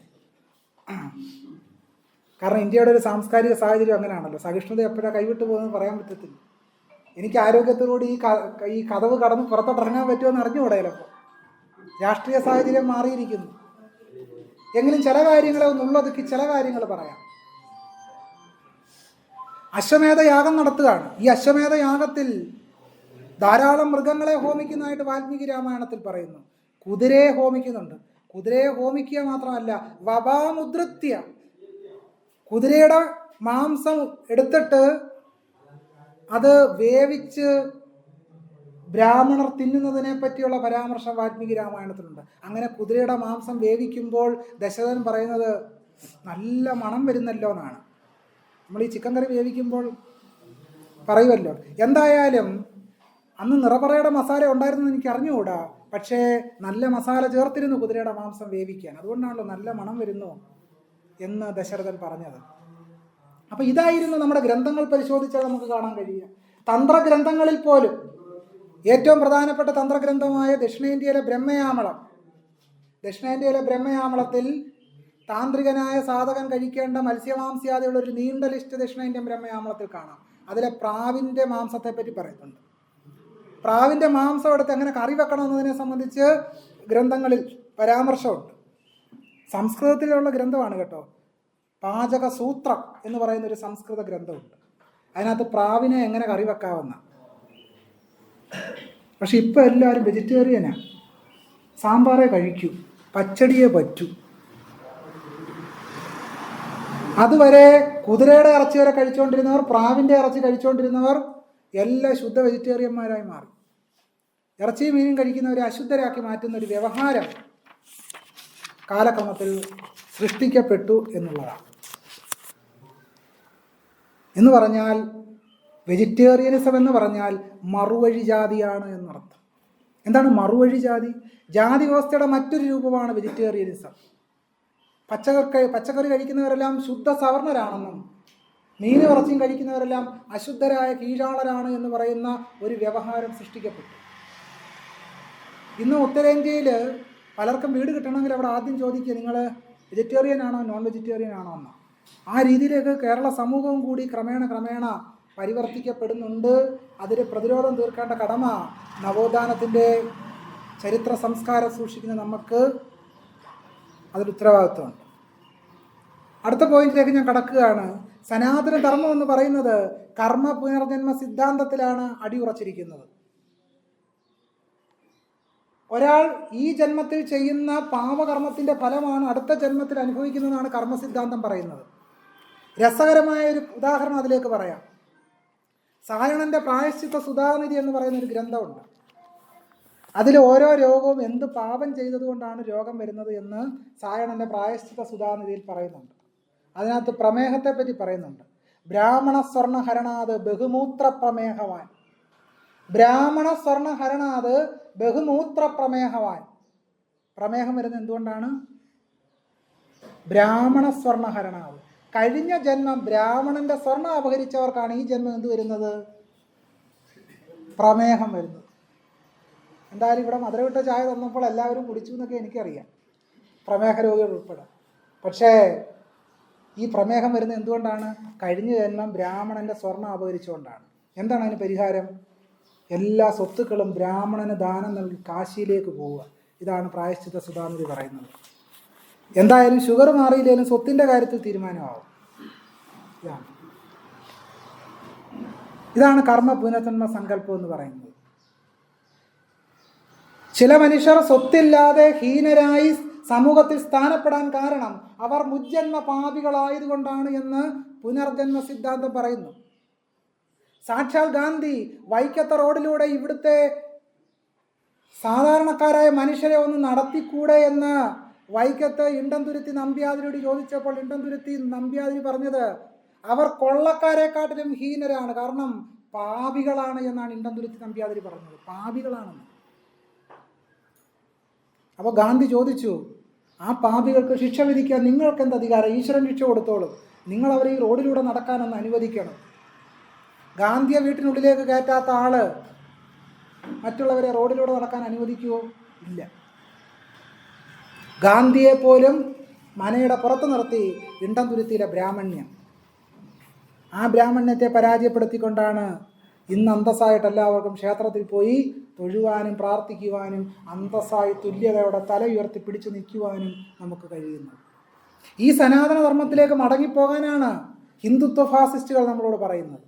കാരണം ഇന്ത്യയുടെ ഒരു സാംസ്കാരിക സാഹചര്യം അങ്ങനെയാണല്ലോ. സഹിഷ്ണുത എപ്പോഴാണ് കൈവിട്ട് പോകുന്നത് പറയാൻ പറ്റത്തില്ല. എനിക്ക് ആരോഗ്യത്തോടുകൂടി ഈ കതവ് കടന്ന് പുറത്തോട്ടിറങ്ങാൻ പറ്റുമെന്ന് അറിഞ്ഞുകൂടെ ചിലപ്പോൾ. രാഷ്ട്രീയ സാഹചര്യം മാറിയിരിക്കുന്നു. എങ്കിലും ചില കാര്യങ്ങളെ ഒന്നുള്ളതൊക്കെ ചില കാര്യങ്ങൾ പറയാം. അശ്വമേധ യാഗം നടത്തുകയാണ്. ഈ അശ്വമേധ യാഗത്തിൽ ധാരാളം മൃഗങ്ങളെ ഹോമിക്കുന്നതായിട്ട് വാൽമീകി രാമായണത്തിൽ പറയുന്നു. കുതിരയെ ഹോമിക്കുന്നുണ്ട്. കുതിരയെ ഹോമിക്കുക മാത്രമല്ല, വപാമുദ്രത്യ, കുതിരയുടെ മാംസം എടുത്തിട്ട് അത് വേവിച്ച് ബ്രാഹ്മണർ തിന്നുന്നതിനെ പറ്റിയുള്ള പരാമർശം വാൽമീകി രാമായണത്തിലുണ്ട്. അങ്ങനെ കുതിരയുടെ മാംസം വേവിക്കുമ്പോൾ ദശരഥൻ പറയുന്നത് നല്ല മണം വരുന്നല്ലോ എന്നാണ്. നമ്മൾ ഈ ചിക്കൻ കറി വേവിക്കുമ്പോൾ പറയുമല്ലോ. എന്തായാലും അന്ന് നിറപറയുടെ മസാല ഉണ്ടായിരുന്നെന്ന് എനിക്ക് അറിഞ്ഞുകൂടാ, പക്ഷേ നല്ല മസാല ചേർത്തിരുന്നു കുതിരയുടെ മാംസം വേവിക്കാൻ. അതുകൊണ്ടാണല്ലോ നല്ല മണം വരുന്നു എന്ന് ദശരഥൻ പറഞ്ഞത്. അപ്പം ഇതായിരുന്നു നമ്മുടെ ഗ്രന്ഥങ്ങൾ പരിശോധിച്ചാൽ നമുക്ക് കാണാൻ കഴിയുക. തന്ത്രഗ്രന്ഥങ്ങളിൽ പോലും ഏറ്റവും പ്രധാനപ്പെട്ട തന്ത്രഗ്രന്ഥമായ ദക്ഷിണേന്ത്യയിലെ ബ്രഹ്മയാമളത്തിൽ താന്ത്രികനായ സാധകൻ കഴിക്കേണ്ട മത്സ്യമാംസ്യാദിയുള്ള ഒരു നീണ്ട ലിസ്റ്റ് ദക്ഷിണേന്ത്യൻ ബ്രഹ്മയാമളത്തിൽ കാണാം. അതിലെ പ്രാവിൻ്റെ മാംസത്തെ പറ്റി പറയുന്നുണ്ട്. പ്രാവിൻ്റെ മാംസം എടുത്ത് എങ്ങനെ കറി വെക്കണം എന്നതിനെ സംബന്ധിച്ച് ഗ്രന്ഥങ്ങളിൽ പരാമർശമുണ്ട്. സംസ്കൃതത്തിലുള്ള ഗ്രന്ഥമാണ് കേട്ടോ. പാചകസൂത്രം എന്ന് പറയുന്ന ഒരു സംസ്കൃത ഗ്രന്ഥമുണ്ട്. അതിനകത്ത് പ്രാവിനെ എങ്ങനെ കറി വെക്കാവുന്ന. പക്ഷെ ഇപ്പം എല്ലാവരും വെജിറ്റേറിയനാണ്. സാമ്പാറേ കഴിക്കൂ, പച്ചടിയെ പറ്റൂ. അതുവരെ കുതിരയുടെ ഇറച്ചി വരെ കഴിച്ചുകൊണ്ടിരുന്നവർ, പ്രാവിൻ്റെ ഇറച്ചി കഴിച്ചുകൊണ്ടിരുന്നവർ എല്ലാ ശുദ്ധ വെജിറ്റേറിയന്മാരായി മാറി. ഇറച്ചിയും മീനും കഴിക്കുന്നവരെ അശുദ്ധരാക്കി മാറ്റുന്ന ഒരു വ്യവഹാരം കാലക്രമത്തിൽ സൃഷ്ടിക്കപ്പെട്ടു എന്നുള്ളതാണ്. എന്ന് പറഞ്ഞാൽ വെജിറ്റേറിയനിസം എന്ന് പറഞ്ഞാൽ മറുവഴി ജാതിയാണ് എന്നർത്ഥം. എന്താണ് മറുവഴി ജാതി? ജാതി വ്യവസ്ഥയുടെ മറ്റൊരു രൂപമാണ് വെജിറ്റേറിയനിസം. പച്ചക്കറി കഴിക്കുന്നവരെല്ലാം ശുദ്ധ സവർണരാണെന്നും മീൻ ഇറച്ചിയും കഴിക്കുന്നവരെല്ലാം അശുദ്ധരായ കീഴാളരാണ് എന്ന് പറയുന്ന ഒരു വ്യവഹാരം സൃഷ്ടിക്കപ്പെട്ടു. ഇന്ന് ഉത്തരേന്ത്യയിൽ പലർക്കും വീട് കിട്ടണമെങ്കിൽ അവിടെ ആദ്യം ചോദിക്കുക, നിങ്ങൾ വെജിറ്റേറിയൻ ആണോ നോൺ വെജിറ്റേറിയൻ ആണോ എന്ന്. ആ രീതിയിലേക്ക് കേരള സമൂഹവും കൂടി ക്രമേണ പരിവർത്തിക്കപ്പെടുന്നുണ്ട്. അതിന് പ്രതിരോധം തീർക്കേണ്ട കടമ നവോത്ഥാനത്തിൻ്റെ ചരിത്ര സംസ്കാരം സൂക്ഷിക്കുന്ന നമുക്ക് അതിൽ ഉത്തരവാദിത്വമുണ്ട്. അടുത്ത പോയിന്റിലേക്ക് ഞാൻ കടക്കുകയാണ്. സനാതന ധർമ്മം എന്ന് പറയുന്നത് കർമ്മ പുനർജന്മ സിദ്ധാന്തത്തിലാണ് അടിയുറച്ചിരിക്കുന്നത്. ഒരാൾ ഈ ജന്മത്തിൽ ചെയ്യുന്ന പാപകർമ്മത്തിൻ്റെ ഫലമാണ് അടുത്ത ജന്മത്തിൽ അനുഭവിക്കുന്നതാണ് കർമ്മസിദ്ധാന്തം പറയുന്നത്. രസകരമായ ഒരു ഉദാഹരണം അതിലേക്ക് പറയാം. സായണൻ്റെ പ്രായശ്ചിത്ത സുധാനിധി എന്ന് പറയുന്ന ഒരു ഗ്രന്ഥമുണ്ട്. അതിൽ ഓരോ രോഗവും എന്ത് പാപം ചെയ്തതുകൊണ്ടാണ് രോഗം വരുന്നത് എന്ന് സായണൻ്റെ പ്രായശ്ചിത്ത സുധാനിധിയിൽ പറയുന്നുണ്ട്. അതിനകത്ത് പ്രമേഹത്തെ പറ്റി പറയുന്നുണ്ട്. ബ്രാഹ്മണ സ്വർണ്ണ ഹരണാത് ബഹുമൂത്ര പ്രമേഹവാൻ. ബ്രാഹ്മണ സ്വർണ്ണ ഹരണാത് ബഹുമൂത്ര പ്രമേഹവാൻ. പ്രമേഹം വരുന്നത് എന്തുകൊണ്ടാണ്? ബ്രാഹ്മണ സ്വർണ്ണ ഹരണാത്. കഴിഞ്ഞ ജന്മം ബ്രാഹ്മണന്റെ സ്വർണ്ണം അപഹരിച്ചവർക്കാണ് ഈ ജന്മം എന്ത് വരുന്നത്? പ്രമേഹം വരുന്നത്. എന്തായാലും ഇവിടെ മധുരവിട്ട ചായ തന്നപ്പോൾ എല്ലാവരും കുടിച്ചു എന്നൊക്കെ എനിക്കറിയാം, പ്രമേഹ രോഗികൾ ഉൾപ്പെടെ. പക്ഷേ ഈ പ്രമേഹം വരുന്നത് എന്തുകൊണ്ടാണ്? കഴിഞ്ഞ ജന്മം ബ്രാഹ്മണന്റെ സ്വർണ്ണം അപഹരിച്ചുകൊണ്ടാണ്. എന്താണ് അതിന് പരിഹാരം? എല്ലാ സ്വത്തുക്കളും ബ്രാഹ്മണന് ദാനം നൽകി കാശിയിലേക്ക് പോവുക. ഇതാണ് പ്രായശ്ചിത്ത സുധാനിധി പറയുന്നത്. എന്തായാലും ഷുഗർ മാറിയില്ലെങ്കിലും സ്വത്തിൻ്റെ കാര്യത്തിൽ തീരുമാനമാവും. ഇതാണ് കർമ്മ പുനർജന്മ സങ്കല്പം എന്ന് പറയുന്നത്. ചില മനുഷ്യർ സ്വത്തില്ലാതെ ഹീനരായി സമൂഹത്തിൽ സ്ഥാനപ്പെടാൻ കാരണം അവർ മുജ്ജന്മ പാപികളായതുകൊണ്ടാണ് എന്ന് പുനർജന്മ സിദ്ധാന്തം പറയുന്നു. സാക്ഷാൽ ഗാന്ധി വൈക്കത്ത റോഡിലൂടെ ഇവിടുത്തെ സാധാരണക്കാരായ മനുഷ്യരെ ഒന്ന് നടത്തിക്കൂടെ എന്ന് വൈക്കത്ത് ഇണ്ടംതുരുത്തി നമ്പ്യാതിരിയോട് ചോദിച്ചപ്പോൾ ഇണ്ടംതുരുത്തി നമ്പ്യാതിരി പറഞ്ഞത് അവർ കൊള്ളക്കാരെക്കാട്ടിലും ഹീനരാണ്, കാരണം പാപികളാണ് എന്നാണ് ഇണ്ടംതുരുത്തി നമ്പ്യാതിരി പറഞ്ഞത്. പാപികളാണെന്ന്. അപ്പോൾ ഗാന്ധി ചോദിച്ചു, ആ പാപികൾക്ക് ശിക്ഷ വിധിക്കാൻ നിങ്ങൾക്ക് എന്ത് അധികാരം? ഈശ്വരൻ ശിക്ഷ കൊടുത്തോളും, നിങ്ങൾ അവരെ ഈ റോഡിലൂടെ നടക്കാനൊന്ന് അനുവദിക്കണം. ഗാന്ധിയെ വീട്ടിനുള്ളിലേക്ക് കയറ്റാത്ത ആള് മറ്റുള്ളവരെ റോഡിലൂടെ നടക്കാൻ അനുവദിക്കുമോ? ഇല്ല. ഗാന്ധിയെ പോലും മനയുടെ പുറത്ത് നിർത്തി ഇണ്ടംതുരുത്തിയിലെ ബ്രാഹ്മണ്യം, ആ ബ്രാഹ്മണ്യത്തെ പരാജയപ്പെടുത്തിക്കൊണ്ടാണ് ഇന്ന് അന്തസ്സായിട്ട് എല്ലാവർക്കും ക്ഷേത്രത്തിൽ പോയി തൊഴുവാനും പ്രാർത്ഥിക്കുവാനും അന്തസ്സായി തുല്യതയോടെ തല ഉയർത്തി പിടിച്ചു നിൽക്കുവാനും നമുക്ക് കഴിയുന്നത്. ഈ സനാതന ധർമ്മത്തിലേക്ക് മടങ്ങിപ്പോകാനാണ് ഹിന്ദുത്വ ഫാസിസ്റ്റുകൾ നമ്മളോട് പറയുന്നത്.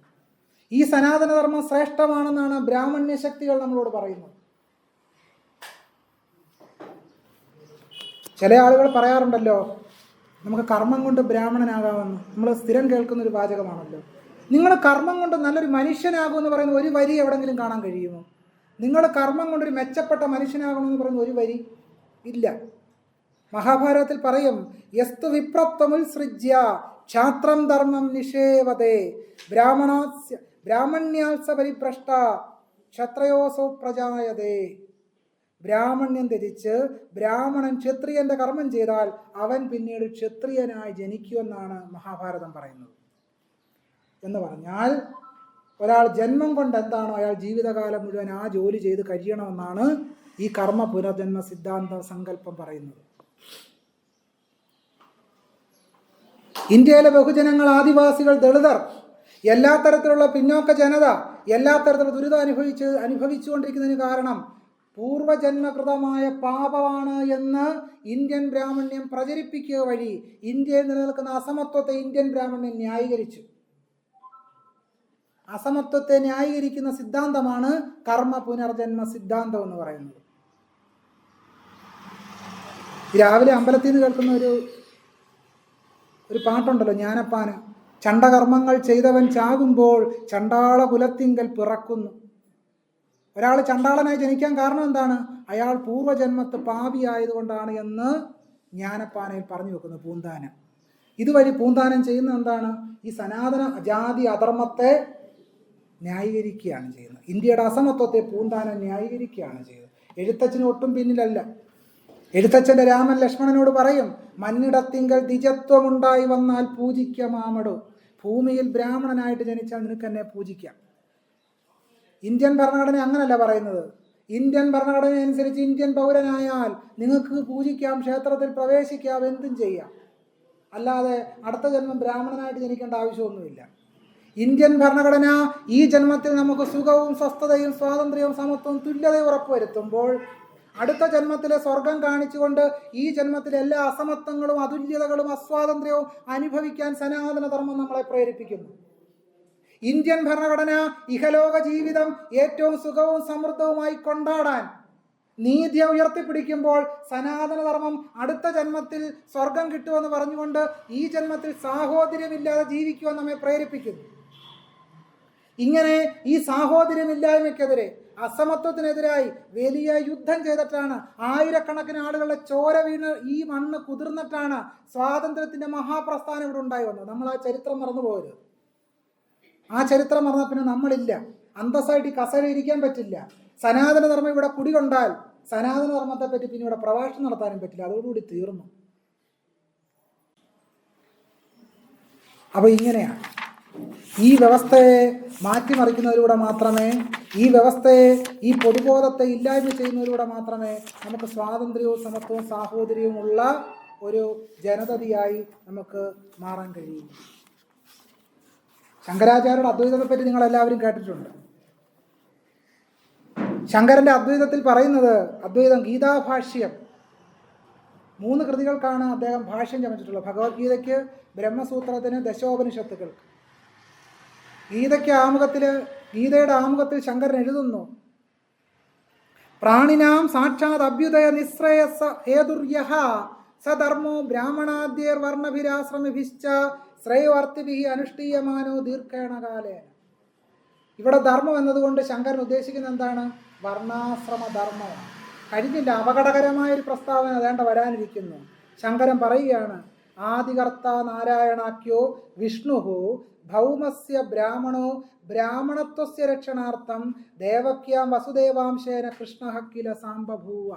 ഈ സനാതന ധർമ്മം ശ്രേഷ്ഠമാണെന്നാണ് ബ്രാഹ്മണ്യ ശക്തികൾ നമ്മളോട് പറയുന്നത്. ചില ആളുകൾ പറയാറുണ്ടല്ലോ, നമുക്ക് കർമ്മം കൊണ്ട് ബ്രാഹ്മണനാകാമെന്ന്. നമ്മൾ സ്ഥിരം കേൾക്കുന്നൊരു വാചകമാണല്ലോ. നിങ്ങൾ കർമ്മം കൊണ്ട് നല്ലൊരു മനുഷ്യനാകുമെന്ന് പറയുന്ന ഒരു വരി എവിടെങ്കിലും കാണാൻ കഴിയുമോ? നിങ്ങൾ കർമ്മം കൊണ്ടൊരു മെച്ചപ്പെട്ട മനുഷ്യനാകണമെന്ന് പറയുന്ന ഒരു വരി ഇല്ല. മഹാഭാരതത്തിൽ പറയും, യസ്തു വിപ്രത്വമുത്സൃജ്യ ക്ഷാത്രം ധർമ്മം നിഷേവതേ ബ്രാഹ്മണ്യാത്സ പരിഭ്രഷ്ട ക്ഷത്രയോസോ പ്രജായതേ. ബ്രാഹ്മണ്യം ധരിച്ച് ബ്രാഹ്മണൻ ക്ഷത്രിയന്റെ കർമ്മം ചെയ്താൽ അവൻ പിന്നീട് ക്ഷത്രിയനായി ജനിക്കുമെന്നാണ് മഹാഭാരതം പറയുന്നത്. എന്ന് പറഞ്ഞാൽ ഒരാൾ ജന്മം കൊണ്ട് എന്താണോ അയാൾ ജീവിതകാലം മുഴുവൻ ആ ജോലി ചെയ്ത് കഴിയണമെന്നാണ് ഈ കർമ്മ പുനർജന്മ സിദ്ധാന്ത സങ്കല്പം പറയുന്നത്. ഇന്ത്യയിലെ ബഹുജനങ്ങൾ, ആദിവാസികൾ, ദളിതർ, എല്ലാ തരത്തിലുള്ള പിന്നോക്ക ജനത എല്ലാ തരത്തിലുള്ള ദുരിതം അനുഭവിച്ചുകൊണ്ടിരിക്കുന്നതിന് കാരണം പൂർവജന്മകൃതമായ പാപമാണ് എന്ന് ഇന്ത്യൻ ബ്രാഹ്മണ്യം പ്രചരിപ്പിക്കുക വഴി ഇന്ത്യയിൽ നിലനിൽക്കുന്ന അസമത്വത്തെ ഇന്ത്യൻ ബ്രാഹ്മണ്യം ന്യായീകരിച്ചു. അസമത്വത്തെ ന്യായീകരിക്കുന്ന സിദ്ധാന്തമാണ് കർമ്മ പുനർജന്മ സിദ്ധാന്തം എന്ന് പറയുന്നത്. രാവിലെ അമ്പലത്തിൽ നിന്ന് കേൾക്കുന്ന ഒരു പാട്ടുണ്ടല്ലോ, ജ്ഞാനപ്പാന്. ചണ്ടകർമ്മങ്ങൾ ചെയ്തവൻ ചാകുമ്പോൾ ചണ്ടാള കുലത്തിങ്കൽ പിറക്കുന്നു. ഒരാൾ ചണ്ടാളനായി ജനിക്കാൻ കാരണം എന്താണ്? അയാൾ പൂർവ്വജന്മത്ത് പാപിയായതുകൊണ്ടാണ് എന്ന് ജ്ഞാനപ്പാനയിൽ പറഞ്ഞു വെക്കുന്നു പൂന്താനം. ഇതുവഴി പൂന്താനം ചെയ്യുന്നത് എന്താണ്? ഈ സനാതന ജാതി അധർമ്മത്തെ ന്യായീകരിക്കുകയാണ് ചെയ്യുന്നത്. ഇന്ത്യയുടെ അസമത്വത്തെ പൂന്താനം ന്യായീകരിക്കുകയാണ് ചെയ്യുന്നത്. എഴുത്തച്ഛന് ഒട്ടും പിന്നിലല്ല. എഴുത്തച്ഛൻ്റെ രാമൻ ലക്ഷ്മണനോട് പറയും, മന്നിടത്തിങ്കൽ ദ്വിജത്വമുണ്ടായി വന്നാൽ പൂജിക്കാമാമടോ. ഭൂമിയിൽ ബ്രാഹ്മണനായിട്ട് ജനിച്ചാൽ നിനക്ക് എന്നെ പൂജിക്കാം. ഇന്ത്യൻ ഭരണഘടന അങ്ങനല്ല പറയുന്നത്. ഇന്ത്യൻ ഭരണഘടന അനുസരിച്ച് ഇന്ത്യൻ പൗരനായാൽ നിങ്ങൾക്ക് പൂജിക്കാം, ക്ഷേത്രത്തിൽ പ്രവേശിക്കാം, എന്തും ചെയ്യാം. അല്ലാതെ അടുത്ത ജന്മം ബ്രാഹ്മണനായിട്ട് ജനിക്കേണ്ട ആവശ്യമൊന്നുമില്ല. ഇന്ത്യൻ ഭരണഘടന ഈ ജന്മത്തിൽ നമുക്ക് സുഖവും സ്വസ്ഥതയും സ്വാതന്ത്ര്യവും സമത്വവും തുല്യതയും ഉറപ്പുവരുത്തുമ്പോൾ അടുത്ത ജന്മത്തിലെ സ്വർഗം കാണിച്ചുകൊണ്ട് ഈ ജന്മത്തിലെ എല്ലാ അസമത്വങ്ങളും അതുല്യതകളും അസ്വാതന്ത്ര്യവും അനുഭവിക്കാൻ സനാതനധർമ്മം നമ്മളെ പ്രേരിപ്പിക്കുന്നു. ഇന്ത്യൻ ഭരണഘടന ഇഹലോക ജീവിതം ഏറ്റവും സുഖവും സമൃദ്ധവുമായി കൊണ്ടാടാൻ നീതിയെ ഉയർത്തിപ്പിടിക്കുമ്പോൾ സനാതനധർമ്മം അടുത്ത ജന്മത്തിൽ സ്വർഗം കിട്ടുമെന്ന് പറഞ്ഞുകൊണ്ട് ഈ ജന്മത്തിൽ സാഹോദര്യമില്ലാതെ ജീവിക്കുവാൻ നമ്മെ പ്രേരിപ്പിക്കുന്നു. ഇങ്ങനെ ഈ സാഹോദര്യമില്ലായ്മയ്ക്കെതിരെ, അസമത്വത്തിനെതിരായി വലിയ യുദ്ധം ചെയ്തിട്ടാണ്, ആയിരക്കണക്കിന് ആളുകളുടെ ചോര വീണ് ഈ മണ്ണ് കുതിർന്നിട്ടാണ് സ്വാതന്ത്ര്യത്തിൻ്റെ മഹാപ്രസ്ഥാനം ഇവിടെ ഉണ്ടായി വന്നത്. നമ്മൾ ആ ചരിത്രം മറന്നു പോകരുത്. ആ ചരിത്രം മറന്നാൽ പിന്നെ നമ്മളില്ല. അന്തസ്സായിട്ട് ഈ കസേര ഇരിക്കാൻ പറ്റില്ല. സനാതനധർമ്മം ഇവിടെ കുടികൊണ്ടാൽ സനാതനധർമ്മത്തെ പറ്റി പിന്നെ ഇവിടെ പ്രഭാഷണം നടത്താനും പറ്റില്ല. അതോടുകൂടി തീർന്നു. അപ്പോൾ ഇങ്ങനെയാണ് ഈ വ്യവസ്ഥയെ മാറ്റിമറിക്കുന്നതിലൂടെ മാത്രമേ, ഈ വ്യവസ്ഥയെ, ഈ പൊതുബോധത്തെ ഇല്ലായ്മ ചെയ്യുന്നതിലൂടെ മാത്രമേ നമുക്ക് സ്വാതന്ത്ര്യവും സമത്വവും സാഹോദര്യവും ഉള്ള ഒരു ജനതയായി നമുക്ക് മാറാൻ കഴിയും. ശങ്കരാചാര്യരുടെ അദ്വൈതത്തെ പറ്റി നിങ്ങളെല്ലാവരും കേട്ടിട്ടുണ്ട്. ശങ്കരൻ്റെ അദ്വൈതത്തിൽ പറയുന്നത്, അദ്വൈതം ഗീതാഭാഷ്യം 3 കൃതികൾക്കാണ് അദ്ദേഹം ഭാഷ്യം ചമച്ചിട്ടുള്ളത്. ഭഗവത്ഗീതയ്ക്ക്, ബ്രഹ്മസൂത്രത്തിന്, ദശോപനിഷത്തുക്കൾക്ക്. ഗീതയുടെ ആമുഖത്തിൽ ശങ്കരൻ എഴുതുന്നു, പ്രാണിനാം സാക്ഷാത് അഭ്യുദയ നിശ്രേയസ ഹേതുര്യഃ സധർമ്മോ ബ്രാഹ്മണാദ്യേർ വർണ്ണഭിരാശ്രമിഭിശ്ച ശ്രേയവർത്തിഭിः അനുഷ്ഠീയമാനോ ദീർഘേണ കാലേന. ഇവിടെ ധർമ്മം എന്നതുകൊണ്ട് ശങ്കരൻ ഉദ്ദേശിക്കുന്നത് എന്താണ്? വർണ്ണാശ്രമ ധർമ്മമാണ്. കഴിഞ്ഞില്ല, അപകടകരമായൊരു പ്രസ്താവന വേണ്ട വരാനിരിക്കുന്നു. ശങ്കരൻ പറയുകയാണ്, ആദികർത്ത നാരായണാഖ്യോ വിഷ്ണുഹു ഭൗമസ്യ ബ്രാഹ്മണോ ബ്രാഹ്മണത്വസ്യ രക്ഷണാർത്ഥം ദേവക്യാം വസുദേവാംശേന കൃഷ്ണഃ കില സാംബഭൂവ.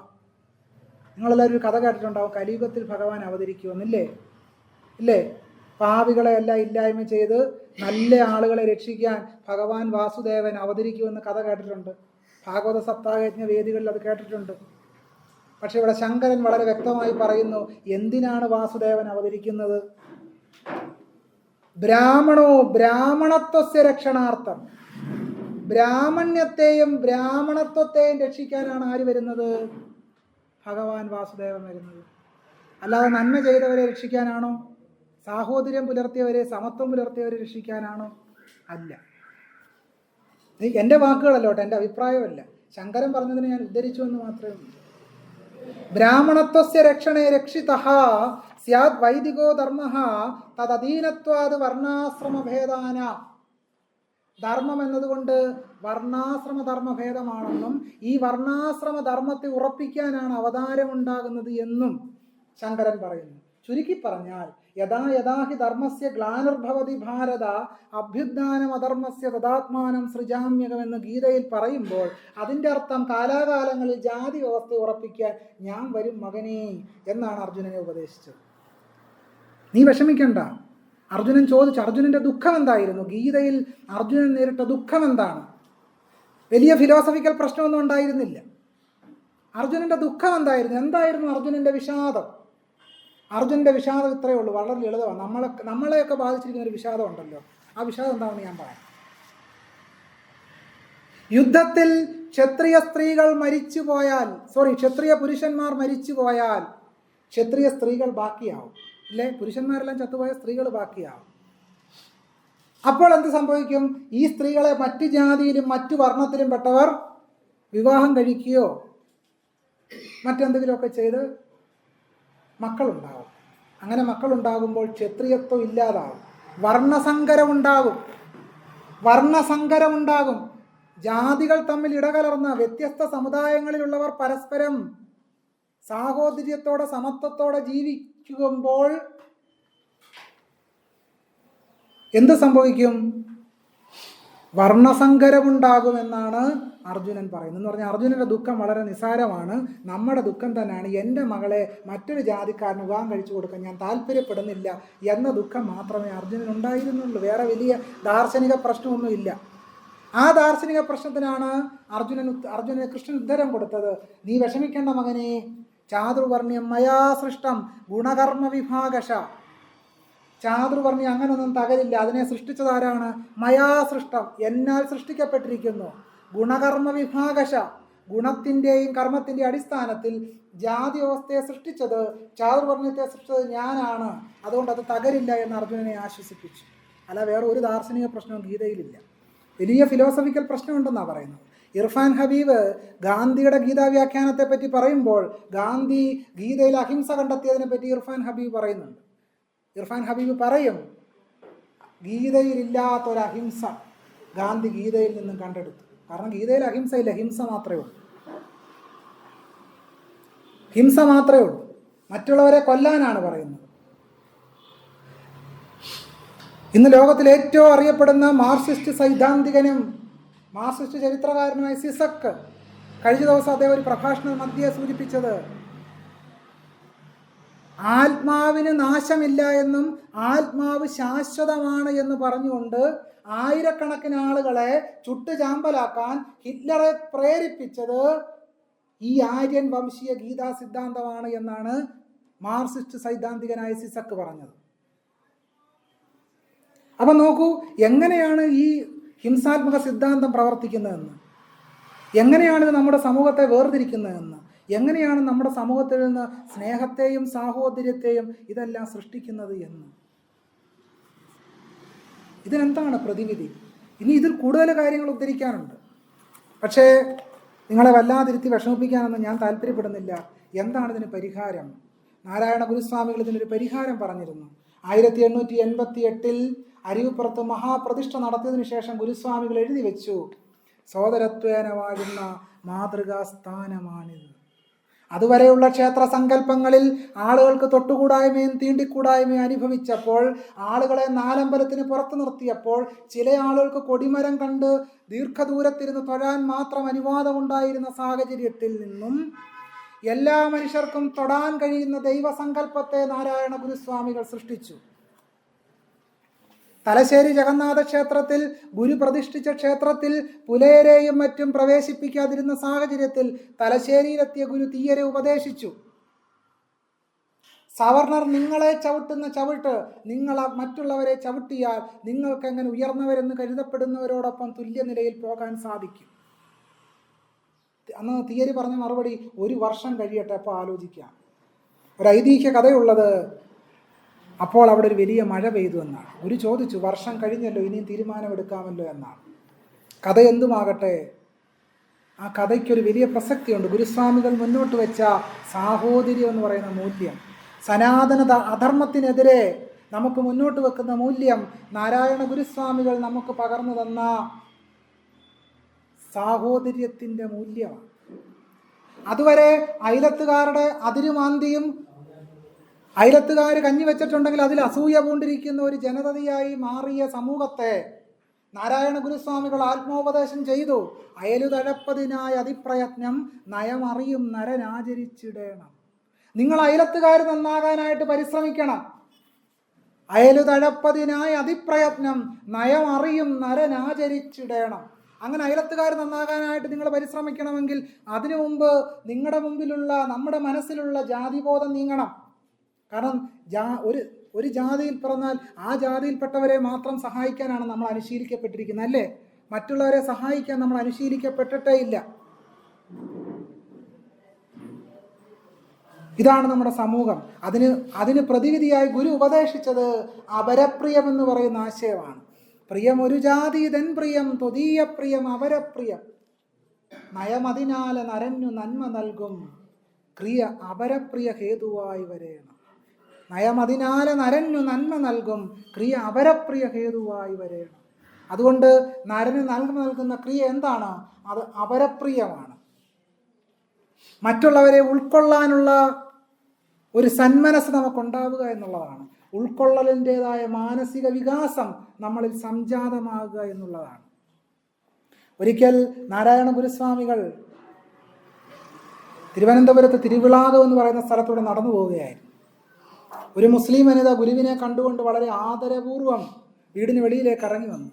നിങ്ങളെല്ലാവരും ഒരു കഥ കേട്ടിട്ടുണ്ടാവും, കലിയുഗത്തിൽ ഭഗവാൻ അവതരിക്കുമെന്നില്ലേ? ഇല്ലേ? പാവികളെ എല്ലാം ഇല്ലായ്മ ചെയ്ത് നല്ല ആളുകളെ രക്ഷിക്കാൻ ഭഗവാൻ വാസുദേവൻ അവതരിക്കുമെന്ന് കഥ കേട്ടിട്ടുണ്ട്. ഭാഗവത സപ്താഹയജ്ഞ വേദികളിൽ അത് കേട്ടിട്ടുണ്ട്. പക്ഷെ ഇവിടെ ശങ്കരൻ വളരെ വ്യക്തമായി പറയുന്നു, എന്തിനാണ് വാസുദേവൻ അവതരിക്കുന്നത്? ബ്രാഹ്മണത്വസ്യ രക്ഷണാർത്ഥം, ബ്രാഹ്മണ്യത്തെയും ബ്രാഹ്മണത്വത്തെയും രക്ഷിക്കാനാണ് ആര് വരുന്നത്? ഭഗവാൻ വാസുദേവൻ വരുന്നത്. അല്ലാതെ നന്മ ചെയ്തവരെ രക്ഷിക്കാനാണോ? സാഹോദര്യം പുലർത്തിയവരെ, സമത്വം പുലർത്തിയവരെ രക്ഷിക്കാനാണോ? അല്ല. എൻ്റെ വാക്കുകളല്ലോട്ടെ, എൻ്റെ അഭിപ്രായമല്ല. ശങ്കരൻ പറഞ്ഞതിന് ഞാൻ ഉദ്ധരിച്ചു എന്ന് മാത്രമേ ഉള്ളൂ. ബ്രാഹ്മണത്വസ്യ രക്ഷണേ രക്ഷിതഃ സ്യാദ് വൈദികോ ധർമ്മഃ തദധീനത്വാത് വർണ്ണാശ്രമഭേദാന. ധർമ്മം എന്നതുകൊണ്ട് വർണ്ണാശ്രമ ധർമ്മഭേദമാണെന്നും ഈ വർണ്ണാശ്രമ ധർമ്മത്തെ ഉറപ്പിക്കാനാണ് അവതാരമുണ്ടാകുന്നത് എന്നും ശങ്കരൻ പറയുന്നു. ചുരുക്കി പറഞ്ഞാൽ, യഥാ യഥാ ഹി ധർമ്മസ്യ ഗ്ലാനിർഭവതി ഭാരത അഭ്യുത്ഥാനം അധർമ്മസ്യ തദാത്മാനം സൃജാമ്യകമെന്ന് ഗീതയിൽ പറയുമ്പോൾ അതിൻ്റെ അർത്ഥം കാലാകാലങ്ങളിൽ ജാതി വ്യവസ്ഥ ഉറപ്പിക്കാൻ ഞാൻ വരും മകനേ എന്നാണ് അർജുനനെ ഉപദേശിച്ചത്. നീ വിഷമിക്കണ്ട. അർജുനൻ ചോദിച്ചു, അർജുനൻ്റെ ദുഃഖം എന്തായിരുന്നു? ഗീതയിൽ അർജുനൻ നേരിട്ട ദുഃഖം എന്താണ്? വലിയ ഫിലോസഫിക്കൽ പ്രശ്നമൊന്നും ഉണ്ടായിരുന്നില്ല. അർജുനൻ്റെ ദുഃഖം എന്തായിരുന്നു അർജുനൻ്റെ വിഷാദം? അർജുനൻ്റെ വിഷാദം ഇത്രയേ ഉള്ളൂ, വളരെ ലളിതമാണ്. നമ്മളെയൊക്കെ ബാധിച്ചിരിക്കുന്ന ഒരു വിഷാദം ഉണ്ടല്ലോ, ആ വിഷാദം എന്താണെന്ന് ഞാൻ പറയാം. യുദ്ധത്തിൽ ക്ഷത്രിയ പുരുഷന്മാർ മരിച്ചു പോയാൽ ക്ഷത്രിയ സ്ത്രീകൾ ബാക്കിയാവും, ഇല്ലേ? പുരുഷന്മാരെല്ലാം ചത്തുപോയ സ്ത്രീകൾ ബാക്കിയാവും. അപ്പോൾ എന്ത് സംഭവിക്കും? ഈ സ്ത്രീകളെ മറ്റു ജാതിയിലും മറ്റു വർണ്ണത്തിലും പെട്ടവർ വിവാഹം കഴിക്കുകയോ മറ്റെന്തെങ്കിലുമൊക്കെ ചെയ്ത് മക്കളുണ്ടാവും. അങ്ങനെ മക്കളുണ്ടാകുമ്പോൾ ക്ഷത്രിയത്വം ഇല്ലാതാവും, വർണ്ണസങ്കരമുണ്ടാകും. ജാതികൾ തമ്മിൽ ഇടകലർന്ന വ്യത്യസ്ത സമുദായങ്ങളിലുള്ളവർ പരസ്പരം സാഹോദര്യത്തോടെ സമത്വത്തോടെ ജീവിക്കുമ്പോൾ എന്ത് സംഭവിക്കും? വർണ്ണസങ്കരമുണ്ടാകുമെന്നാണ് അർജുനൻ പറയുന്നത്. എന്ന് പറഞ്ഞാൽ അർജുനൻ്റെ ദുഃഖം വളരെ നിസാരമാണ്. നമ്മുടെ ദുഃഖം തന്നെയാണ്, എൻ്റെ മകളെ മറ്റൊരു ജാതിക്കാരന് വിവാഹം കഴിച്ചു കൊടുക്കാൻ ഞാൻ താല്പര്യപ്പെടുന്നില്ല എന്ന ദുഃഖം മാത്രമേ അർജുനൻ ഉണ്ടായിരുന്നുള്ളൂ. വേറെ വലിയ ദാർശനിക പ്രശ്നമൊന്നുമില്ല. ആ ദാർശനിക പ്രശ്നത്തിനാണ് അർജുനന് കൃഷ്ണൻ ഉത്തരം കൊടുത്തത്. നീ വിഷമിക്കേണ്ട മകനെ, ചാതുർവർണ്ണ്യം മയാ സൃഷ്ടം ഗുണകർമ്മ വിഭാഗശ. ചാതുർവർണ്ണ്യം അങ്ങനൊന്നും തകരില്ല, അതിനെ സൃഷ്ടിച്ചതാരാണ്? മയാ സൃഷ്ടം, എന്നാൽ സൃഷ്ടിക്കപ്പെട്ടിരിക്കുന്നു. ഗുണകർമ്മ വിഭാഗശ, ഗുണത്തിൻ്റെയും കർമ്മത്തിൻ്റെയും അടിസ്ഥാനത്തിൽ ജാതി വ്യവസ്ഥയെ സൃഷ്ടിച്ചത്, ചാതുർവർണ്ണ്യത്തെ സൃഷ്ടിച്ചത് ഞാനാണ്, അതുകൊണ്ട് അത് തകരില്ല എന്ന് അർജുനനെ ആശ്വസിപ്പിച്ചു. അല്ല, വേറെ ഒരു ദാർശനിക പ്രശ്നവും ഗീതയിലില്ല. വലിയ ഫിലോസഫിക്കൽ പ്രശ്നമുണ്ടെന്നാണ് പറയുന്നത്. ഇർഫാൻ ഹബീബ് ഗാന്ധിയുടെ ഗീതാവ്യാഖ്യാനത്തെ പറ്റി പറയുമ്പോൾ ഗാന്ധി ഗീതയിൽ അഹിംസ കണ്ടെത്തിയതിനെ പറ്റി ഇർഫാൻ ഹബീബ് പറയുന്നുണ്ട്. ഇർഫാൻ ഹബീബ് പറയും, ഗീതയിലില്ലാത്തൊരഹിംസ ഗാന്ധി ഗീതയിൽ നിന്നും കണ്ടെടുത്തു. കാരണം ഗീതയിൽ അഹിംസയില്ല, ഹിംസ മാത്രമേ ഉള്ളൂ. മറ്റുള്ളവരെ കൊല്ലാനാണ് പറയുന്നത്. ഇന്ന് ലോകത്തിൽ ഏറ്റവും അറിയപ്പെടുന്ന മാർക്സിസ്റ്റ് സൈദ്ധാന്തികനും മാർക്സിസ്റ്റ് ചരിത്രകാരനുമായ സിസക്ക് കഴിഞ്ഞ ദിവസം അദ്ദേഹം ഒരു പ്രഭാഷണ മധ്യേ സൂചിപ്പിച്ചത്, ആത്മാവിന് നാശമില്ല എന്നും ആത്മാവ് ശാശ്വതമാണ് എന്ന് പറഞ്ഞുകൊണ്ട് ആയിരക്കണക്കിന് ആളുകളെ ചുട്ടുചാമ്പലാക്കാൻ ഹിറ്റ്ലറെ പ്രേരിപ്പിച്ചത് ഈ ആര്യൻ വംശീയ ഗീതാ സിദ്ധാന്തമാണ് എന്നാണ് മാർക്സിസ്റ്റ് സൈദ്ധാന്തികനായ സിസക്ക് പറഞ്ഞത്. അപ്പം നോക്കൂ, എങ്ങനെയാണ് ഈ ഹിംസാത്മക സിദ്ധാന്തം പ്രവർത്തിക്കുന്നതെന്ന്, എങ്ങനെയാണിത് നമ്മുടെ സമൂഹത്തെ വേർതിരിക്കുന്നതെന്ന്, എങ്ങനെയാണ് നമ്മുടെ സമൂഹത്തിൽ നിന്ന് സ്നേഹത്തെയും സാഹോദര്യത്തെയും ഇതെല്ലാം സൃഷ്ടിക്കുന്നത് എന്ന്? ഇതിനെന്താണ് പ്രതിവിധി? ഇനി ഇതിൽ കൂടുതൽ കാര്യങ്ങൾ ഉദ്ധരിക്കാനുണ്ട്. പക്ഷേ നിങ്ങളെ വല്ലാതിരുത്തി വിഷമിപ്പിക്കാനൊന്നും ഞാൻ താല്പര്യപ്പെടുന്നില്ല. എന്താണ് ഇതിന് പരിഹാരം? നാരായണ ഗുരുസ്വാമികൾ ഇതിനൊരു പരിഹാരം പറഞ്ഞിരുന്നു. 1888 അരുവിപ്പുറത്ത് മഹാപ്രതിഷ്ഠ നടത്തിയതിനു ശേഷം ഗുരുസ്വാമികൾ എഴുതി വെച്ചു, സോദരത്വേന വാഴുന്ന മാതൃകാസ്ഥാനമാണിത്. അതുവരെയുള്ള ക്ഷേത്ര സങ്കല്പങ്ങളിൽ ആളുകൾക്ക് തൊട്ടുകൂടായ്മയും തീണ്ടിക്കൂടായ്മയും അനുഭവിച്ചപ്പോൾ, ആളുകളെ നാലമ്പലത്തിന് പുറത്തു നിർത്തിയപ്പോൾ, ചില ആളുകൾക്ക് കൊടിമരം കണ്ട് ദീർഘദൂരത്തിരുന്ന് തൊഴാൻ മാത്രം അനുവാദമുണ്ടായിരുന്ന സാഹചര്യത്തിൽ നിന്നും എല്ലാ മനുഷ്യർക്കും തൊടാൻ കഴിയുന്ന ദൈവസങ്കല്പത്തെ നാരായണ ഗുരുസ്വാമികൾ സൃഷ്ടിച്ചു. തലശ്ശേരി ജഗന്നാഥ ക്ഷേത്രത്തിൽ, ഗുരു പ്രതിഷ്ഠിച്ച ക്ഷേത്രത്തിൽ പുലയരെയും മറ്റും പ്രവേശിപ്പിക്കാതിരുന്ന സാഹചര്യത്തിൽ തലശ്ശേരിയിലെത്തിയ ഗുരു തീയരെ ഉപദേശിച്ചു. സവർണർ നിങ്ങളെ ചവിട്ടുന്ന ചവിട്ട് നിങ്ങൾ മറ്റുള്ളവരെ ചവിട്ടിയാൽ നിങ്ങൾക്ക് എങ്ങനെ ഉയർന്നവരെന്ന് കരുതപ്പെടുന്നവരോടൊപ്പം തുല്യനിലയിൽ പോകാൻ സാധിക്കും? അന്ന് തീയരി പറഞ്ഞ മറുപടി, 1 വർഷം കഴിയട്ടെ, അപ്പോൾ ആലോചിക്കാം. ഒരു ഐതിഹ്യ കഥയുള്ളത്, അപ്പോൾ അവിടെ ഒരു വലിയ മഴ പെയ്തു എന്നാണ്. ഗുരു ചോദിച്ചു, വർഷം കഴിഞ്ഞല്ലോ, ഇനിയും തീരുമാനമെടുക്കാമല്ലോ എന്നാണ്. കഥ എന്തുമാകട്ടെ, ആ കഥയ്ക്കൊരു വലിയ പ്രസക്തിയുണ്ട്. ഗുരുസ്വാമികൾ മുന്നോട്ട് വെച്ച സാഹോദര്യം എന്ന് പറയുന്ന മൂല്യം, സനാതന അധർമ്മത്തിനെതിരെ നമുക്ക് മുന്നോട്ട് വെക്കുന്ന മൂല്യം, നാരായണ ഗുരുസ്വാമികൾ നമുക്ക് പകർന്നു തന്ന സാഹോദര്യത്തിൻ്റെ മൂല്യമാണ്. അതുവരെ അയലത്തുകാരുടെ അതിരുമാന്തിയും, അയലത്തുകാർ കഞ്ഞി വെച്ചിട്ടുണ്ടെങ്കിൽ അതിൽ അസൂയ പൂണ്ടിരിക്കുന്ന ഒരു ജനതയായി മാറിയ സമൂഹത്തെ നാരായണ ഗുരുസ്വാമികൾ ആത്മോപദേശം ചെയ്തു. അയലുതഴപ്പതിനായി അതിപ്രയത്നം നയമറിയും നരനാചരിച്ചിടേണം. നിങ്ങൾ അയലത്തുകാർ നന്നാകാനായിട്ട് പരിശ്രമിക്കണം. അയലുതഴപ്പതിനായി അതിപ്രയത്നം നയമറിയും നരനാചരിച്ചിടേണം. അങ്ങനെ അയലത്തുകാർ നന്നാകാനായിട്ട് നിങ്ങൾ പരിശ്രമിക്കണമെങ്കിൽ അതിനു മുമ്പ് നിങ്ങളുടെ മുമ്പിലുള്ള, നമ്മുടെ മനസ്സിലുള്ള ജാതിബോധം നീങ്ങണം. കാരണം ഒരു ജാതിയിൽ പിറന്നാൽ ആ ജാതിയിൽപ്പെട്ടവരെ മാത്രം സഹായിക്കാനാണ് നമ്മൾ അനുശീലിക്കപ്പെട്ടിരിക്കുന്നത്, അല്ലേ? മറ്റുള്ളവരെ സഹായിക്കാൻ നമ്മൾ അനുശീലിക്കപ്പെട്ടിട്ടേ ഇല്ല. ഇതാണ് നമ്മുടെ സമൂഹം. അതിന് പ്രതിവിധിയായി ഗുരു ഉപദേശിച്ചത് അപരപ്രിയം എന്ന് പറയുന്ന ആശയമാണ്. പ്രിയം ഒരു ജാതി തൻ പ്രിയം, ത്വദീയ പ്രിയം അപരപ്രിയം. നയമതിനാല നരഞ്ഞു നന്മ നൽകും, ക്രിയ അപരപ്രിയ ഹേതുവായി വരേണം. നയമതിനാല നരഞ്ഞു നന്മ നൽകും, ക്രിയ അപരപ്രിയ ഹേതുവായി വരേണം. അതുകൊണ്ട് നരന് നന്മ നൽകുന്ന ക്രിയ എന്താണ്? അത് അപരപ്രിയമാണ്. മറ്റുള്ളവരെ ഉൾക്കൊള്ളാനുള്ള ഒരു സന്മനസ് നമുക്കുണ്ടാവുക എന്നുള്ളതാണ്. ഉൾക്കൊള്ളലിൻ്റെതായ മാനസിക വികാസം നമ്മളിൽ സംജാതമാകുക എന്നുള്ളതാണ്. ഒരിക്കൽ നാരായണ ഗുരുസ്വാമികൾ തിരുവനന്തപുരത്ത് തിരുവിളാകം എന്ന് പറയുന്ന സ്ഥലത്തൂടെ നടന്നു പോവുകയായിരുന്നു. ഒരു മുസ്ലിം വനിത ഗുരുവിനെ കണ്ടുകൊണ്ട് വളരെ ആദരപൂർവ്വം വീടിന് വെളിയിലേക്ക് ഇറങ്ങി വന്നു.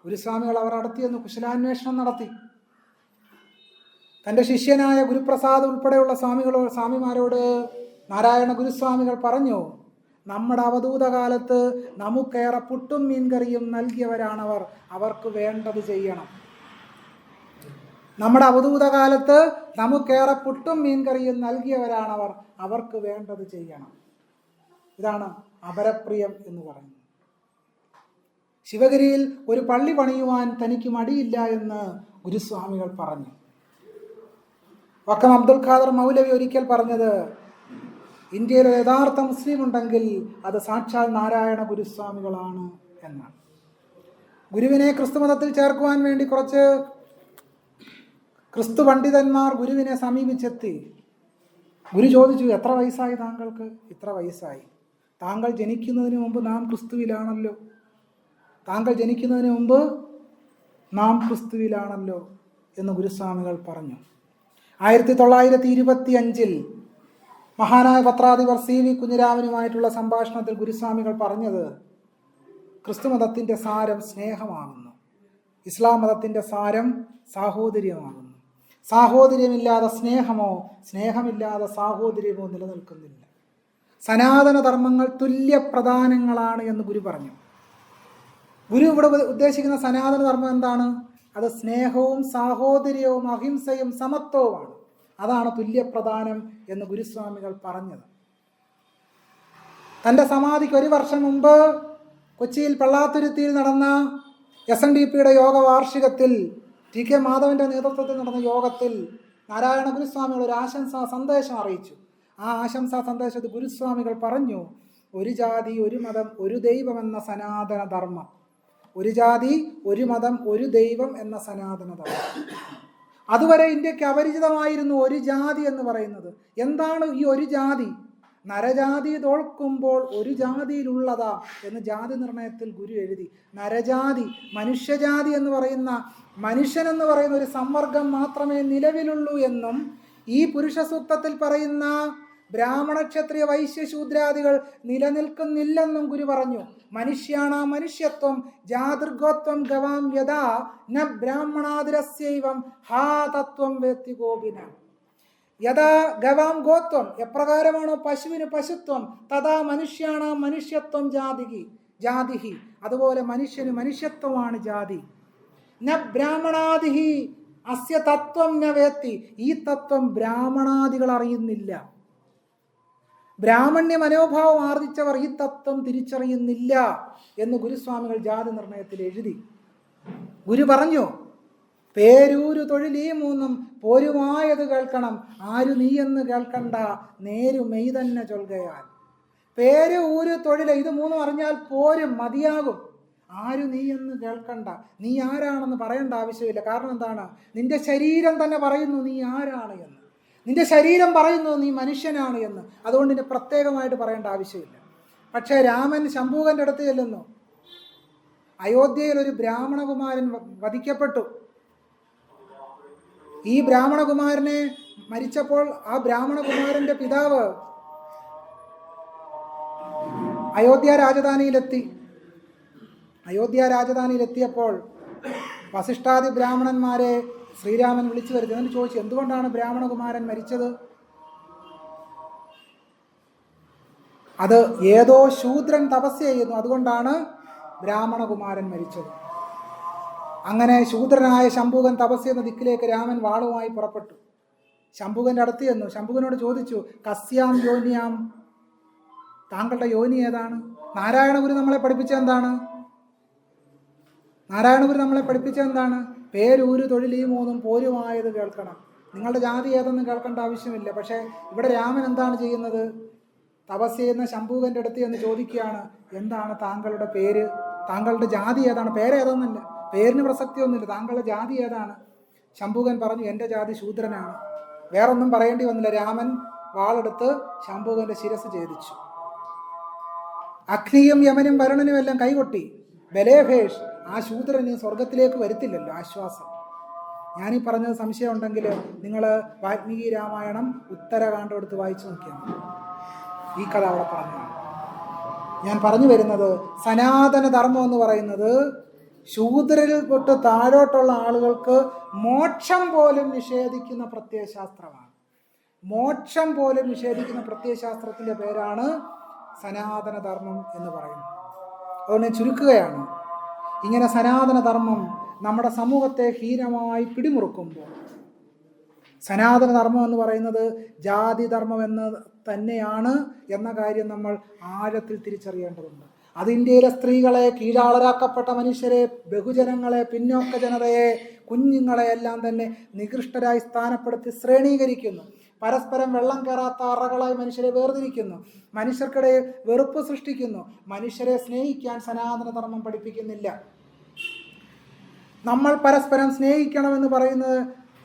ഗുരുസ്വാമികൾ അവർ അടുത്തിയെന്ന് കുശലാന്വേഷണം നടത്തി. തൻ്റെ ശിഷ്യനായ ഗുരുപ്രസാദ് ഉൾപ്പെടെയുള്ള സ്വാമിമാരോട് നാരായണ ഗുരുസ്വാമികൾ പറഞ്ഞു, നമ്മുടെ അവധൂതകാലത്ത് നമുക്കേറെ പുട്ടും മീൻകറിയും നൽകിയവരാണവർ, അവർക്ക് വേണ്ടത് ചെയ്യണം. നമ്മുടെ അവധൂതകാലത്ത് നമുക്കേറെ പുട്ടും മീൻകറിയും നൽകിയവരാണവർ, അവർക്ക് വേണ്ടത് ചെയ്യണം. ഇതാണ് അപരപ്രിയം എന്ന് പറയുന്നത്. ശിവഗിരിയിൽ ഒരു പള്ളി പണിയുവാൻ തനിക്ക് മടിയില്ല എന്ന് ഗുരുസ്വാമികൾ പറഞ്ഞു. വക്കം അബ്ദുൽ ഖാദർ മൗലവി ഒരിക്കൽ പറഞ്ഞത്, ഇന്ത്യയിൽ ഒരു യഥാർത്ഥ മുസ്ലിം ഉണ്ടെങ്കിൽ അത് സാക്ഷാൽ നാരായണ ഗുരുസ്വാമികളാണ് എന്നാണ്. ഗുരുവിനെ ക്രിസ്തുമതത്തിൽ ചേർക്കുവാൻ വേണ്ടി കുറച്ച് ക്രിസ്തു പണ്ഡിതന്മാർ ഗുരുവിനെ സമീപിച്ചെത്തി. ഗുരു ചോദിച്ചു, എത്ര വയസ്സായി താങ്കൾക്ക്? ഇത്ര വയസ്സായി. താങ്കൾ ജനിക്കുന്നതിന് മുമ്പ് നാം ക്രിസ്തുവിലാണല്ലോ. താങ്കൾ ജനിക്കുന്നതിന് മുമ്പ് നാം ക്രിസ്തുവിലാണല്ലോ എന്ന് ഗുരുസ്വാമികൾ പറഞ്ഞു. 1925 മഹാനായ പത്രാധിപർ CV കുഞ്ഞിരാമനുമായിട്ടുള്ള സംഭാഷണത്തിൽ ഗുരുസ്വാമികൾ പറഞ്ഞത്, ക്രിസ്തുമതത്തിൻ്റെ സാരം സ്നേഹമാകുന്നു, ഇസ്ലാം മതത്തിൻ്റെ സാരം സാഹോദര്യമാകുന്നു. സാഹോദര്യമില്ലാതെ സ്നേഹമോ സ്നേഹമില്ലാതെ സാഹോദര്യമോ നിലനിൽക്കുന്നില്ല. സനാതന ധർമ്മങ്ങൾ തുല്യപ്രധാനങ്ങളാണ് എന്ന് ഗുരു പറഞ്ഞു. ഗുരു ഇവിടെ ഉദ്ദേശിക്കുന്ന സനാതന ധർമ്മം എന്താണ്? അത് സ്നേഹവും സാഹോദര്യവും അഹിംസയും സമത്വവുമാണ്. അതാണ് തുല്യപ്രധാനം എന്ന് ഗുരുസ്വാമികൾ പറഞ്ഞത്. തൻ്റെ സമാധിക്ക് 1 വർഷം മുമ്പ് കൊച്ചിയിൽ പള്ളാത്തുരുത്തിയിൽ നടന്ന SNDPയുടെ യോഗ വാർഷികത്തിൽ TK മാധവൻ്റെ നേതൃത്വത്തിൽ നടന്ന യോഗത്തിൽ നാരായണ ഗുരുസ്വാമികൾ ഒരു ആശംസാ സന്ദേശം അറിയിച്ചു. ആ ആശംസാ സന്ദേശത്തിൽ ഗുരുസ്വാമികൾ പറഞ്ഞു, ഒരു ജാതി, ഒരു മതം, ഒരു ദൈവം എന്ന സനാതന ധർമ്മം. ഒരു ജാതി, ഒരു മതം, ഒരു ദൈവം എന്ന സനാതന ധർമ്മം. അതുവരെ ഇന്ത്യക്ക് അപരിചിതമായിരുന്നു ഒരു ജാതി എന്ന് പറയുന്നത്. എന്താണ് ഈ ഒരു ജാതി? നരജാതി തോൽക്കുമ്പോൾ ഒരു ജാതിയിലുള്ളതാ എന്ന് ജാതി നിർണയത്തിൽ ഗുരു എഴുതി. നരജാതി, മനുഷ്യജാതി എന്ന് പറയുന്ന, മനുഷ്യൻ എന്ന് പറയുന്ന ഒരു സംവർഗം മാത്രമേ നിലവിലുള്ളൂ എന്നും ഈ പുരുഷ സൂക്തത്തിൽ പറയുന്ന ബ്രാഹ്മണ ക്ഷത്രിയ വൈശ്യ ശൂദ്രാദികൾ നിലനിൽക്കുന്നില്ലെന്നും ഗുരു പറഞ്ഞു. മനുഷ്യാണ മനുഷ്യത്വം ജാതൃഗോത്വം ഗവാം യഥാ ന ബ്രാഹ്മണാതിരസ്യൈവം ഹാ തത്വം വേത്തി ഗോപിന. യഥാ ഗവാം ഗോത്വം, എപ്രകാരമാണോ പശുവിന് പശുത്വം, തഥാ മനുഷ്യാണ മനുഷ്യത്വം ജാതിഹി, അതുപോലെ മനുഷ്യന് മനുഷ്യത്വമാണ് ജാതി. ന ബ്രാഹ്മണാദിഹി അസ്യ തത്വം ന വേത്തി, ഈ തത്വം ബ്രാഹ്മണാദികൾ അറിയുന്നില്ല. ബ്രാഹ്മണ്യ മനോഭാവം ആർജിച്ചവർ ഈ തത്വം തിരിച്ചറിയുന്നില്ല എന്ന് ഗുരുസ്വാമികൾ ജാതി നിർണയത്തിൽ എഴുതി. ഗുരു പറഞ്ഞു, പേരൂരു തൊഴിൽ ഈ 3 പോരുമായത് കേൾക്കണം, ആരു നീ എന്ന് കേൾക്കണ്ട, നേരു മെയ് തന്നെ ചൊൽകയാൽ. പേര്, ഊര്, തൊഴിൽ, ഇത് 3 അറിഞ്ഞാൽ പോരും, മതിയാകും. ആരു നീ എന്ന് കേൾക്കണ്ട, നീ ആരാണെന്ന് പറയേണ്ട ആവശ്യമില്ല. കാരണം എന്താണ്? നിന്റെ ശരീരം തന്നെ പറയുന്നു നീ ആരാണ് എന്ന്. നിന്റെ ശരീരം പറയുന്നു നീ മനുഷ്യനാണ് എന്ന്. അതുകൊണ്ട് നിന്നെ പ്രത്യേകമായിട്ട് പറയേണ്ട ആവശ്യമില്ല. പക്ഷേ രാമൻ ശംഭൂകൻ്റെ അടുത്ത് ചെല്ലുന്നു. അയോധ്യയിൽ ഒരു ബ്രാഹ്മണകുമാരൻ വധിക്കപ്പെട്ടു. ഈ ബ്രാഹ്മണകുമാരനെ മരിച്ചപ്പോൾ ആ ബ്രാഹ്മണകുമാരൻ്റെ പിതാവ് അയോധ്യ രാജധാനിയിലെത്തിയപ്പോൾ വസിഷ്ഠാദി ബ്രാഹ്മണന്മാരെ ശ്രീരാമൻ വിളിച്ചു വരുത്തി. എന്നിട്ട് ചോദിച്ചു, എന്തുകൊണ്ടാണ് ബ്രാഹ്മണകുമാരൻ മരിച്ചത്? അത് ഏതോ ശൂദ്രൻ തപസ്യ ചെയ്യുന്നു, അതുകൊണ്ടാണ് ബ്രാഹ്മണകുമാരൻ മരിച്ചത്. അങ്ങനെ ശൂദ്രനായ ശംഭൂകൻ തപസ്യ എന്ന ദിക്കിലേക്ക് രാമൻ വാളുമായി പുറപ്പെട്ടു. ശംഭൂകൻ്റെ അടുത്ത് ചെന്നു. ശംഭൂകനോട് ചോദിച്ചു, കസ്യാം യോനിയാം, താങ്കളുടെ യോനി ഏതാണ്? നാരായണഗുരു നമ്മളെ പഠിപ്പിച്ച എന്താണ്? പേരൂര് തൊഴിൽ ഈ 3 പോരുമായത് കേൾക്കണം. നിങ്ങളുടെ ജാതി ഏതെന്ന് കേൾക്കേണ്ട ആവശ്യമില്ല. പക്ഷേ ഇവിടെ രാമൻ എന്താണ് ചെയ്യുന്നത്? തപസ് ചെയ്യുന്ന ശംഭൂകൻ്റെ അടുത്ത് എന്ന് ചോദിക്കുകയാണ്, എന്താണ് താങ്കളുടെ പേര്? താങ്കളുടെ ജാതി ഏതാണ്? പേരേതെന്നല്ല, പേരിന് പ്രസക്തിയൊന്നുമില്ല, താങ്കളുടെ ജാതി ഏതാണ്? ശംഭൂകൻ പറഞ്ഞു, എൻ്റെ ജാതി ശൂദ്രനാണ്. വേറൊന്നും പറയേണ്ടി വന്നില്ല. രാമൻ വാളെടുത്ത് ശംഭൂകൻ്റെ ശിരസ് ഛേദിച്ചു. അഗ്നിയും യമനും വരുണനും എല്ലാം കൈകൊട്ടി. ബലേഭേഷ്, ആ ശൂദ്രന് സ്വർഗത്തിലേക്ക് വരുത്തില്ലല്ലോ ആശ്വാസം. ഞാനീ പറഞ്ഞത് സംശയം ഉണ്ടെങ്കിൽ നിങ്ങൾ വാൽമീകി രാമായണം ഉത്തരകാണ്ഡം എടുത്ത് വായിച്ചു നോക്കിയാൽ മതി. ഈ കഥ അവിടെ പറഞ്ഞതാണ്. ഞാൻ പറഞ്ഞു വരുന്നത്, സനാതന ധർമ്മം എന്ന് പറയുന്നത് ശൂദ്രരിൽ തൊട്ട് താഴോട്ടുള്ള ആളുകൾക്ക് മോക്ഷം പോലും നിഷേധിക്കുന്ന പ്രത്യയശാസ്ത്രമാണ്. മോക്ഷം പോലും നിഷേധിക്കുന്ന പ്രത്യയശാസ്ത്രത്തിൻ്റെ പേരാണ് സനാതന ധർമ്മം എന്ന് പറയുന്നത്. അതുകൊണ്ട് ചുരുക്കുകയാണ്, ഇങ്ങനെ സനാതനധർമ്മം നമ്മുടെ സമൂഹത്തെ ഹീനമായി പിടിമുറുക്കുമ്പോൾ, സനാതനധർമ്മം എന്ന് പറയുന്നത് ജാതിധർമ്മം എന്ന് തന്നെയാണ് എന്ന കാര്യം നമ്മൾ ആഴത്തിൽ തിരിച്ചറിയേണ്ടതുണ്ട്. അത് ഇന്ത്യയിലെ സ്ത്രീകളെ, കീഴാളരാക്കപ്പെട്ട മനുഷ്യരെ, ബഹുജനങ്ങളെ, പിന്നോക്ക ജനതയെ, കുഞ്ഞുങ്ങളെ എല്ലാം തന്നെ നികൃഷ്ടരായി സ്ഥാനപ്പെടുത്തി ശ്രേണീകരിക്കുന്നു. പരസ്പരം വെള്ളം കയറാത്ത അറകളായി മനുഷ്യരെ വേർതിരിക്കുന്നു. മനുഷ്യർക്കിടയിൽ വെറുപ്പ് സൃഷ്ടിക്കുന്നു. മനുഷ്യരെ സ്നേഹിക്കാൻ സനാതനധർമ്മം പഠിപ്പിക്കുന്നില്ല. നമ്മൾ പരസ്പരം സ്നേഹിക്കണമെന്ന് പറയുന്നത്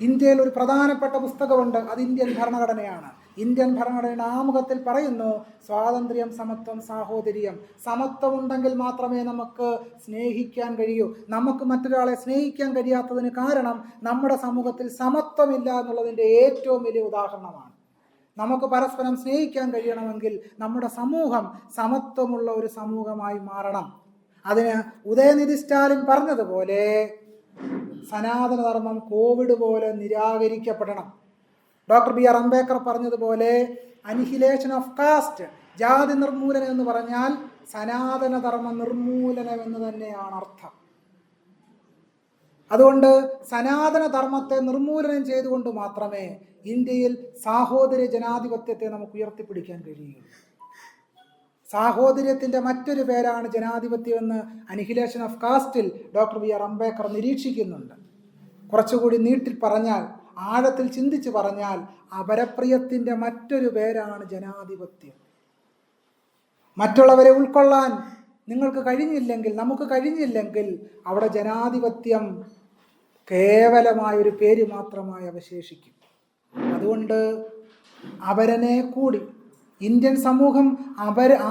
ഇന്ത്യയിൽ ഒരു പ്രധാനപ്പെട്ട പുസ്തകമുണ്ട്. അത് ഇന്ത്യൻ ഭരണഘടനയാണ്. ഇന്ത്യൻ ഭരണഘടനയുടെ ആമുഖത്തിൽ പറയുന്നു, സ്വാതന്ത്ര്യം, സമത്വം, സാഹോദര്യം. സമത്വം ഉണ്ടെങ്കിൽ മാത്രമേ നമുക്ക് സ്നേഹിക്കാൻ കഴിയൂ. നമുക്ക് മറ്റൊരാളെ സ്നേഹിക്കാൻ കഴിയാത്തതിന് കാരണം നമ്മുടെ സമൂഹത്തിൽ സമത്വമില്ല എന്നുള്ളതിൻ്റെ ഏറ്റവും വലിയ ഉദാഹരണമാണ്. നമുക്ക് പരസ്പരം സ്നേഹിക്കാൻ കഴിയണമെങ്കിൽ നമ്മുടെ സമൂഹം സമത്വമുള്ള ഒരു സമൂഹമായി മാറണം. അതിന് ഉദയനിധി സ്റ്റാലിൻ പറഞ്ഞതുപോലെ സനാതനധർമ്മം കോവിഡ് പോലെ നിരാകരിക്കപ്പെടണം. ഡോക്ടർ BR അംബേദ്കർ പറഞ്ഞതുപോലെ അനിഹിലേഷൻ ഓഫ് കാസ്റ്റ്, ജാതി നിർമൂലനം എന്ന് പറഞ്ഞാൽ സനാതനധർമ്മ നിർമൂലനം എന്ന് തന്നെയാണ് അർത്ഥം. അതുകൊണ്ട് സനാതന ധർമ്മത്തെ നിർമൂലനം ചെയ്തുകൊണ്ട് മാത്രമേ ഇന്ത്യയിൽ സാഹോദര്യ ജനാധിപത്യത്തെ നമുക്ക് ഉയർത്തിപ്പിടിക്കാൻ കഴിയുകയുള്ളൂ. സാഹോദര്യത്തിൻ്റെ മറ്റൊരു പേരാണ് ജനാധിപത്യമെന്ന് അനിഹിലേഷൻ ഓഫ് കാസ്റ്റിൽ ഡോക്ടർ BR അംബേദ്കർ നിരീക്ഷിക്കുന്നുണ്ട്. കുറച്ചുകൂടി നീട്ടി പറഞ്ഞാൽ, ആഴത്തിൽ ചിന്തിച്ച് പറഞ്ഞാൽ, അപരപ്രിയത്തിൻ്റെ മറ്റൊരു പേരാണ് ജനാധിപത്യം. മറ്റുള്ളവരെ ഉൾക്കൊള്ളാൻ നിങ്ങൾക്ക് കഴിഞ്ഞില്ലെങ്കിൽ, നമുക്ക് കഴിഞ്ഞില്ലെങ്കിൽ, അവിടെ ജനാധിപത്യം കേവലമായൊരു പേര് മാത്രമായി അവശേഷിക്കും. അതുകൊണ്ട് അപരനെ കൂടി ഇന്ത്യൻ സമൂഹം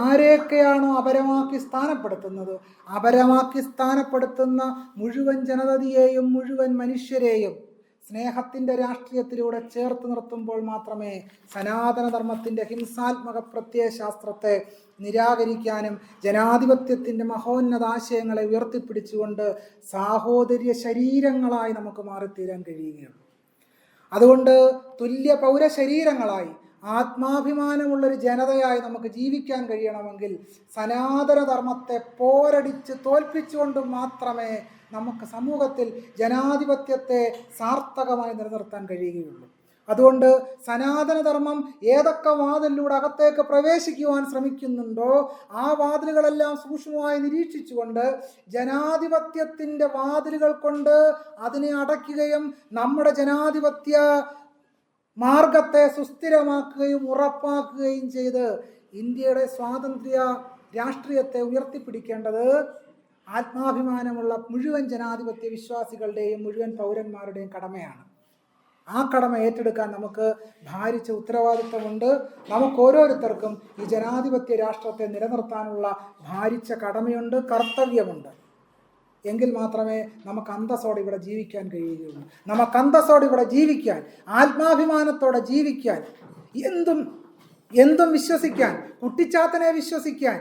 ആരെയൊക്കെയാണോ അപരമാക്കി സ്ഥാനപ്പെടുത്തുന്നത്, അപരമാക്കി സ്ഥാനപ്പെടുത്തുന്ന മുഴുവൻ ജനതയെയും മുഴുവൻ മനുഷ്യരെയും സ്നേഹത്തിൻ്റെ രാഷ്ട്രീയത്തിലൂടെ ചേർത്ത് നിർത്തുമ്പോൾ മാത്രമേ സനാതനധർമ്മത്തിൻ്റെ ഹിംസാത്മക പ്രത്യയശാസ്ത്രത്തെ നിരാകരിക്കാനും ജനാധിപത്യത്തിൻ്റെ മഹോന്നത ആശയങ്ങളെ ഉയർത്തിപ്പിടിച്ചുകൊണ്ട് സാഹോദര്യ ശരീരങ്ങളായി നമുക്ക് മാറിത്തീരാൻ കഴിയുകയുള്ളൂ. അതുകൊണ്ട് തുല്യ പൗരശരീരങ്ങളായി ആത്മാഭിമാനമുള്ളൊരു ജനതയായി നമുക്ക് ജീവിക്കാൻ കഴിയണമെങ്കിൽ സനാതനധർമ്മത്തെ പോരടിച്ച് തോൽപ്പിച്ചുകൊണ്ട് മാത്രമേ നമുക്ക് സമൂഹത്തിൽ ജനാധിപത്യത്തെ സാർത്ഥകമായി നിലനിർത്താൻ കഴിയുകയുള്ളൂ. അതുകൊണ്ട് സനാതനധർമ്മം ഏതൊക്കെ വാതിലിലൂടെ അകത്തേക്ക് പ്രവേശിക്കുവാൻ ശ്രമിക്കുന്നുണ്ടോ ആ വാതിലുകളെല്ലാം സൂക്ഷ്മമായി നിരീക്ഷിച്ചുകൊണ്ട് ജനാധിപത്യത്തിൻ്റെ വാതിലുകൾ കൊണ്ട് അതിനെ അടയ്ക്കുകയും നമ്മുടെ ജനാധിപത്യ മാർഗത്തെ സുസ്ഥിരമാക്കുകയും ഉറപ്പാക്കുകയും ചെയ്ത് ഇന്ത്യയുടെ സ്വാതന്ത്ര്യ രാഷ്ട്രീയത്തെ ഉയർത്തിപ്പിടിക്കേണ്ടത് ആത്മാഭിമാനമുള്ള മുഴുവൻ ജനാധിപത്യ വിശ്വാസികളുടെയും മുഴുവൻ പൗരന്മാരുടെയും കടമയാണ്. ആ കടമ ഏറ്റെടുക്കാൻ നമുക്ക് ഭാരിച്ച ഉത്തരവാദിത്വമുണ്ട്. നമുക്ക് ഓരോരുത്തർക്കും ഈ ജനാധിപത്യ രാഷ്ട്രത്തെ നിലനിർത്താനുള്ള ഭാരിച്ച കടമയുണ്ട്, കർത്തവ്യമുണ്ട്. എങ്കിൽ മാത്രമേ നമുക്ക് അന്തസ്സോടെ ഇവിടെ ജീവിക്കാൻ കഴിയുകയുള്ളൂ. നമുക്ക് അന്തസ്സോടെ ഇവിടെ ജീവിക്കാൻ, ആത്മാഭിമാനത്തോടെ ജീവിക്കാൻ, എന്തും വിശ്വസിക്കാൻ, കുട്ടിച്ചാത്തനെ വിശ്വസിക്കാൻ,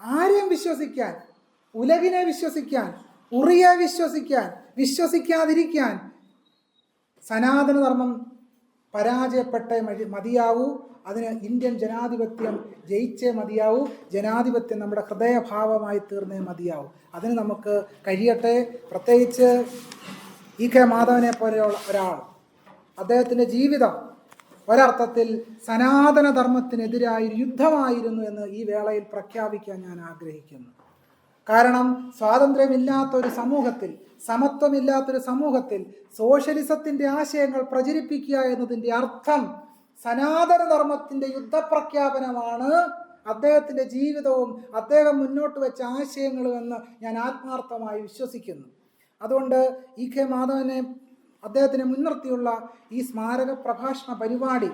ആരെയും വിശ്വസിക്കാൻ, ഉലകിനെ വിശ്വസിക്കാൻ, ഉറിയെ വിശ്വസിക്കാൻ, വിശ്വസിക്കാതിരിക്കാൻ സനാതനധർമ്മം പരാജയപ്പെട്ടേ മതിയാവൂ. അതിന് ഇന്ത്യൻ ജനാധിപത്യം ജയിച്ചേ മതിയാവൂ. ജനാധിപത്യം നമ്മുടെ ഹൃദയഭാവമായി തീർന്നേ മതിയാവൂ. അതിന് നമുക്ക് കഴിയട്ടെ. പ്രത്യേകിച്ച് EK മാധവനെ പോലെയുള്ള ഒരാൾ, അദ്ദേഹത്തിൻ്റെ ജീവിതം ഒരർത്ഥത്തിൽ സനാതനധർമ്മത്തിനെതിരായ യുദ്ധമായിരുന്നു എന്ന് ഈ വേളയിൽ പ്രഖ്യാപിക്കാൻ ഞാൻ ആഗ്രഹിക്കുന്നു. കാരണം സ്വാതന്ത്ര്യമില്ലാത്തൊരു സമൂഹത്തിൽ, സമത്വമില്ലാത്തൊരു സമൂഹത്തിൽ സോഷ്യലിസത്തിൻ്റെ ആശയങ്ങൾ പ്രചരിപ്പിക്കുക എന്നതിൻ്റെ അർത്ഥം സനാതനധർമ്മത്തിൻ്റെ യുദ്ധപ്രഖ്യാപനമാണ്. അദ്ദേഹത്തിൻ്റെ ജീവിതവും അദ്ദേഹം മുന്നോട്ട് വെച്ച ആശയങ്ങളും എന്ന് ഞാൻ ആത്മാർത്ഥമായി വിശ്വസിക്കുന്നു. അതുകൊണ്ട് EK മാധവനെ, അദ്ദേഹത്തിനെ മുൻനിർത്തിയുള്ള ഈ സ്മാരക പ്രഭാഷണ പരിപാടി,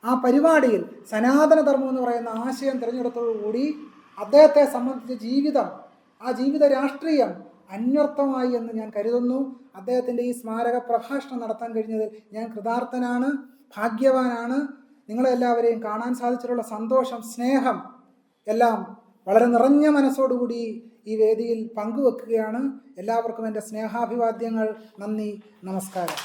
ആ പരിപാടിയിൽ സനാതനധർമ്മം എന്ന് പറയുന്ന ആശയം തിരഞ്ഞെടുത്തതോടുകൂടി അദ്ദേഹത്തെ സംബന്ധിച്ച ജീവിതം, ആ ജീവിത രാഷ്ട്രീയം അന്വർത്ഥമായി എന്ന് ഞാൻ കരുതുന്നു. അദ്ദേഹത്തിൻ്റെ ഈ സ്മാരക പ്രഭാഷണം നടത്താൻ കഴിഞ്ഞതിൽ ഞാൻ കൃതാർത്ഥനാണ്, ഭാഗ്യവാനാണ്. നിങ്ങളെല്ലാവരെയും കാണാൻ സാധിച്ചിട്ടുള്ള സന്തോഷം, സ്നേഹം എല്ലാം വളരെ നിറഞ്ഞ മനസ്സോടുകൂടി ഈ വേദിയിൽ പങ്കുവെക്കുകയാണ്. എല്ലാവർക്കും എൻ്റെ സ്നേഹാഭിവാദ്യങ്ങൾ. നന്ദി, നമസ്കാരം.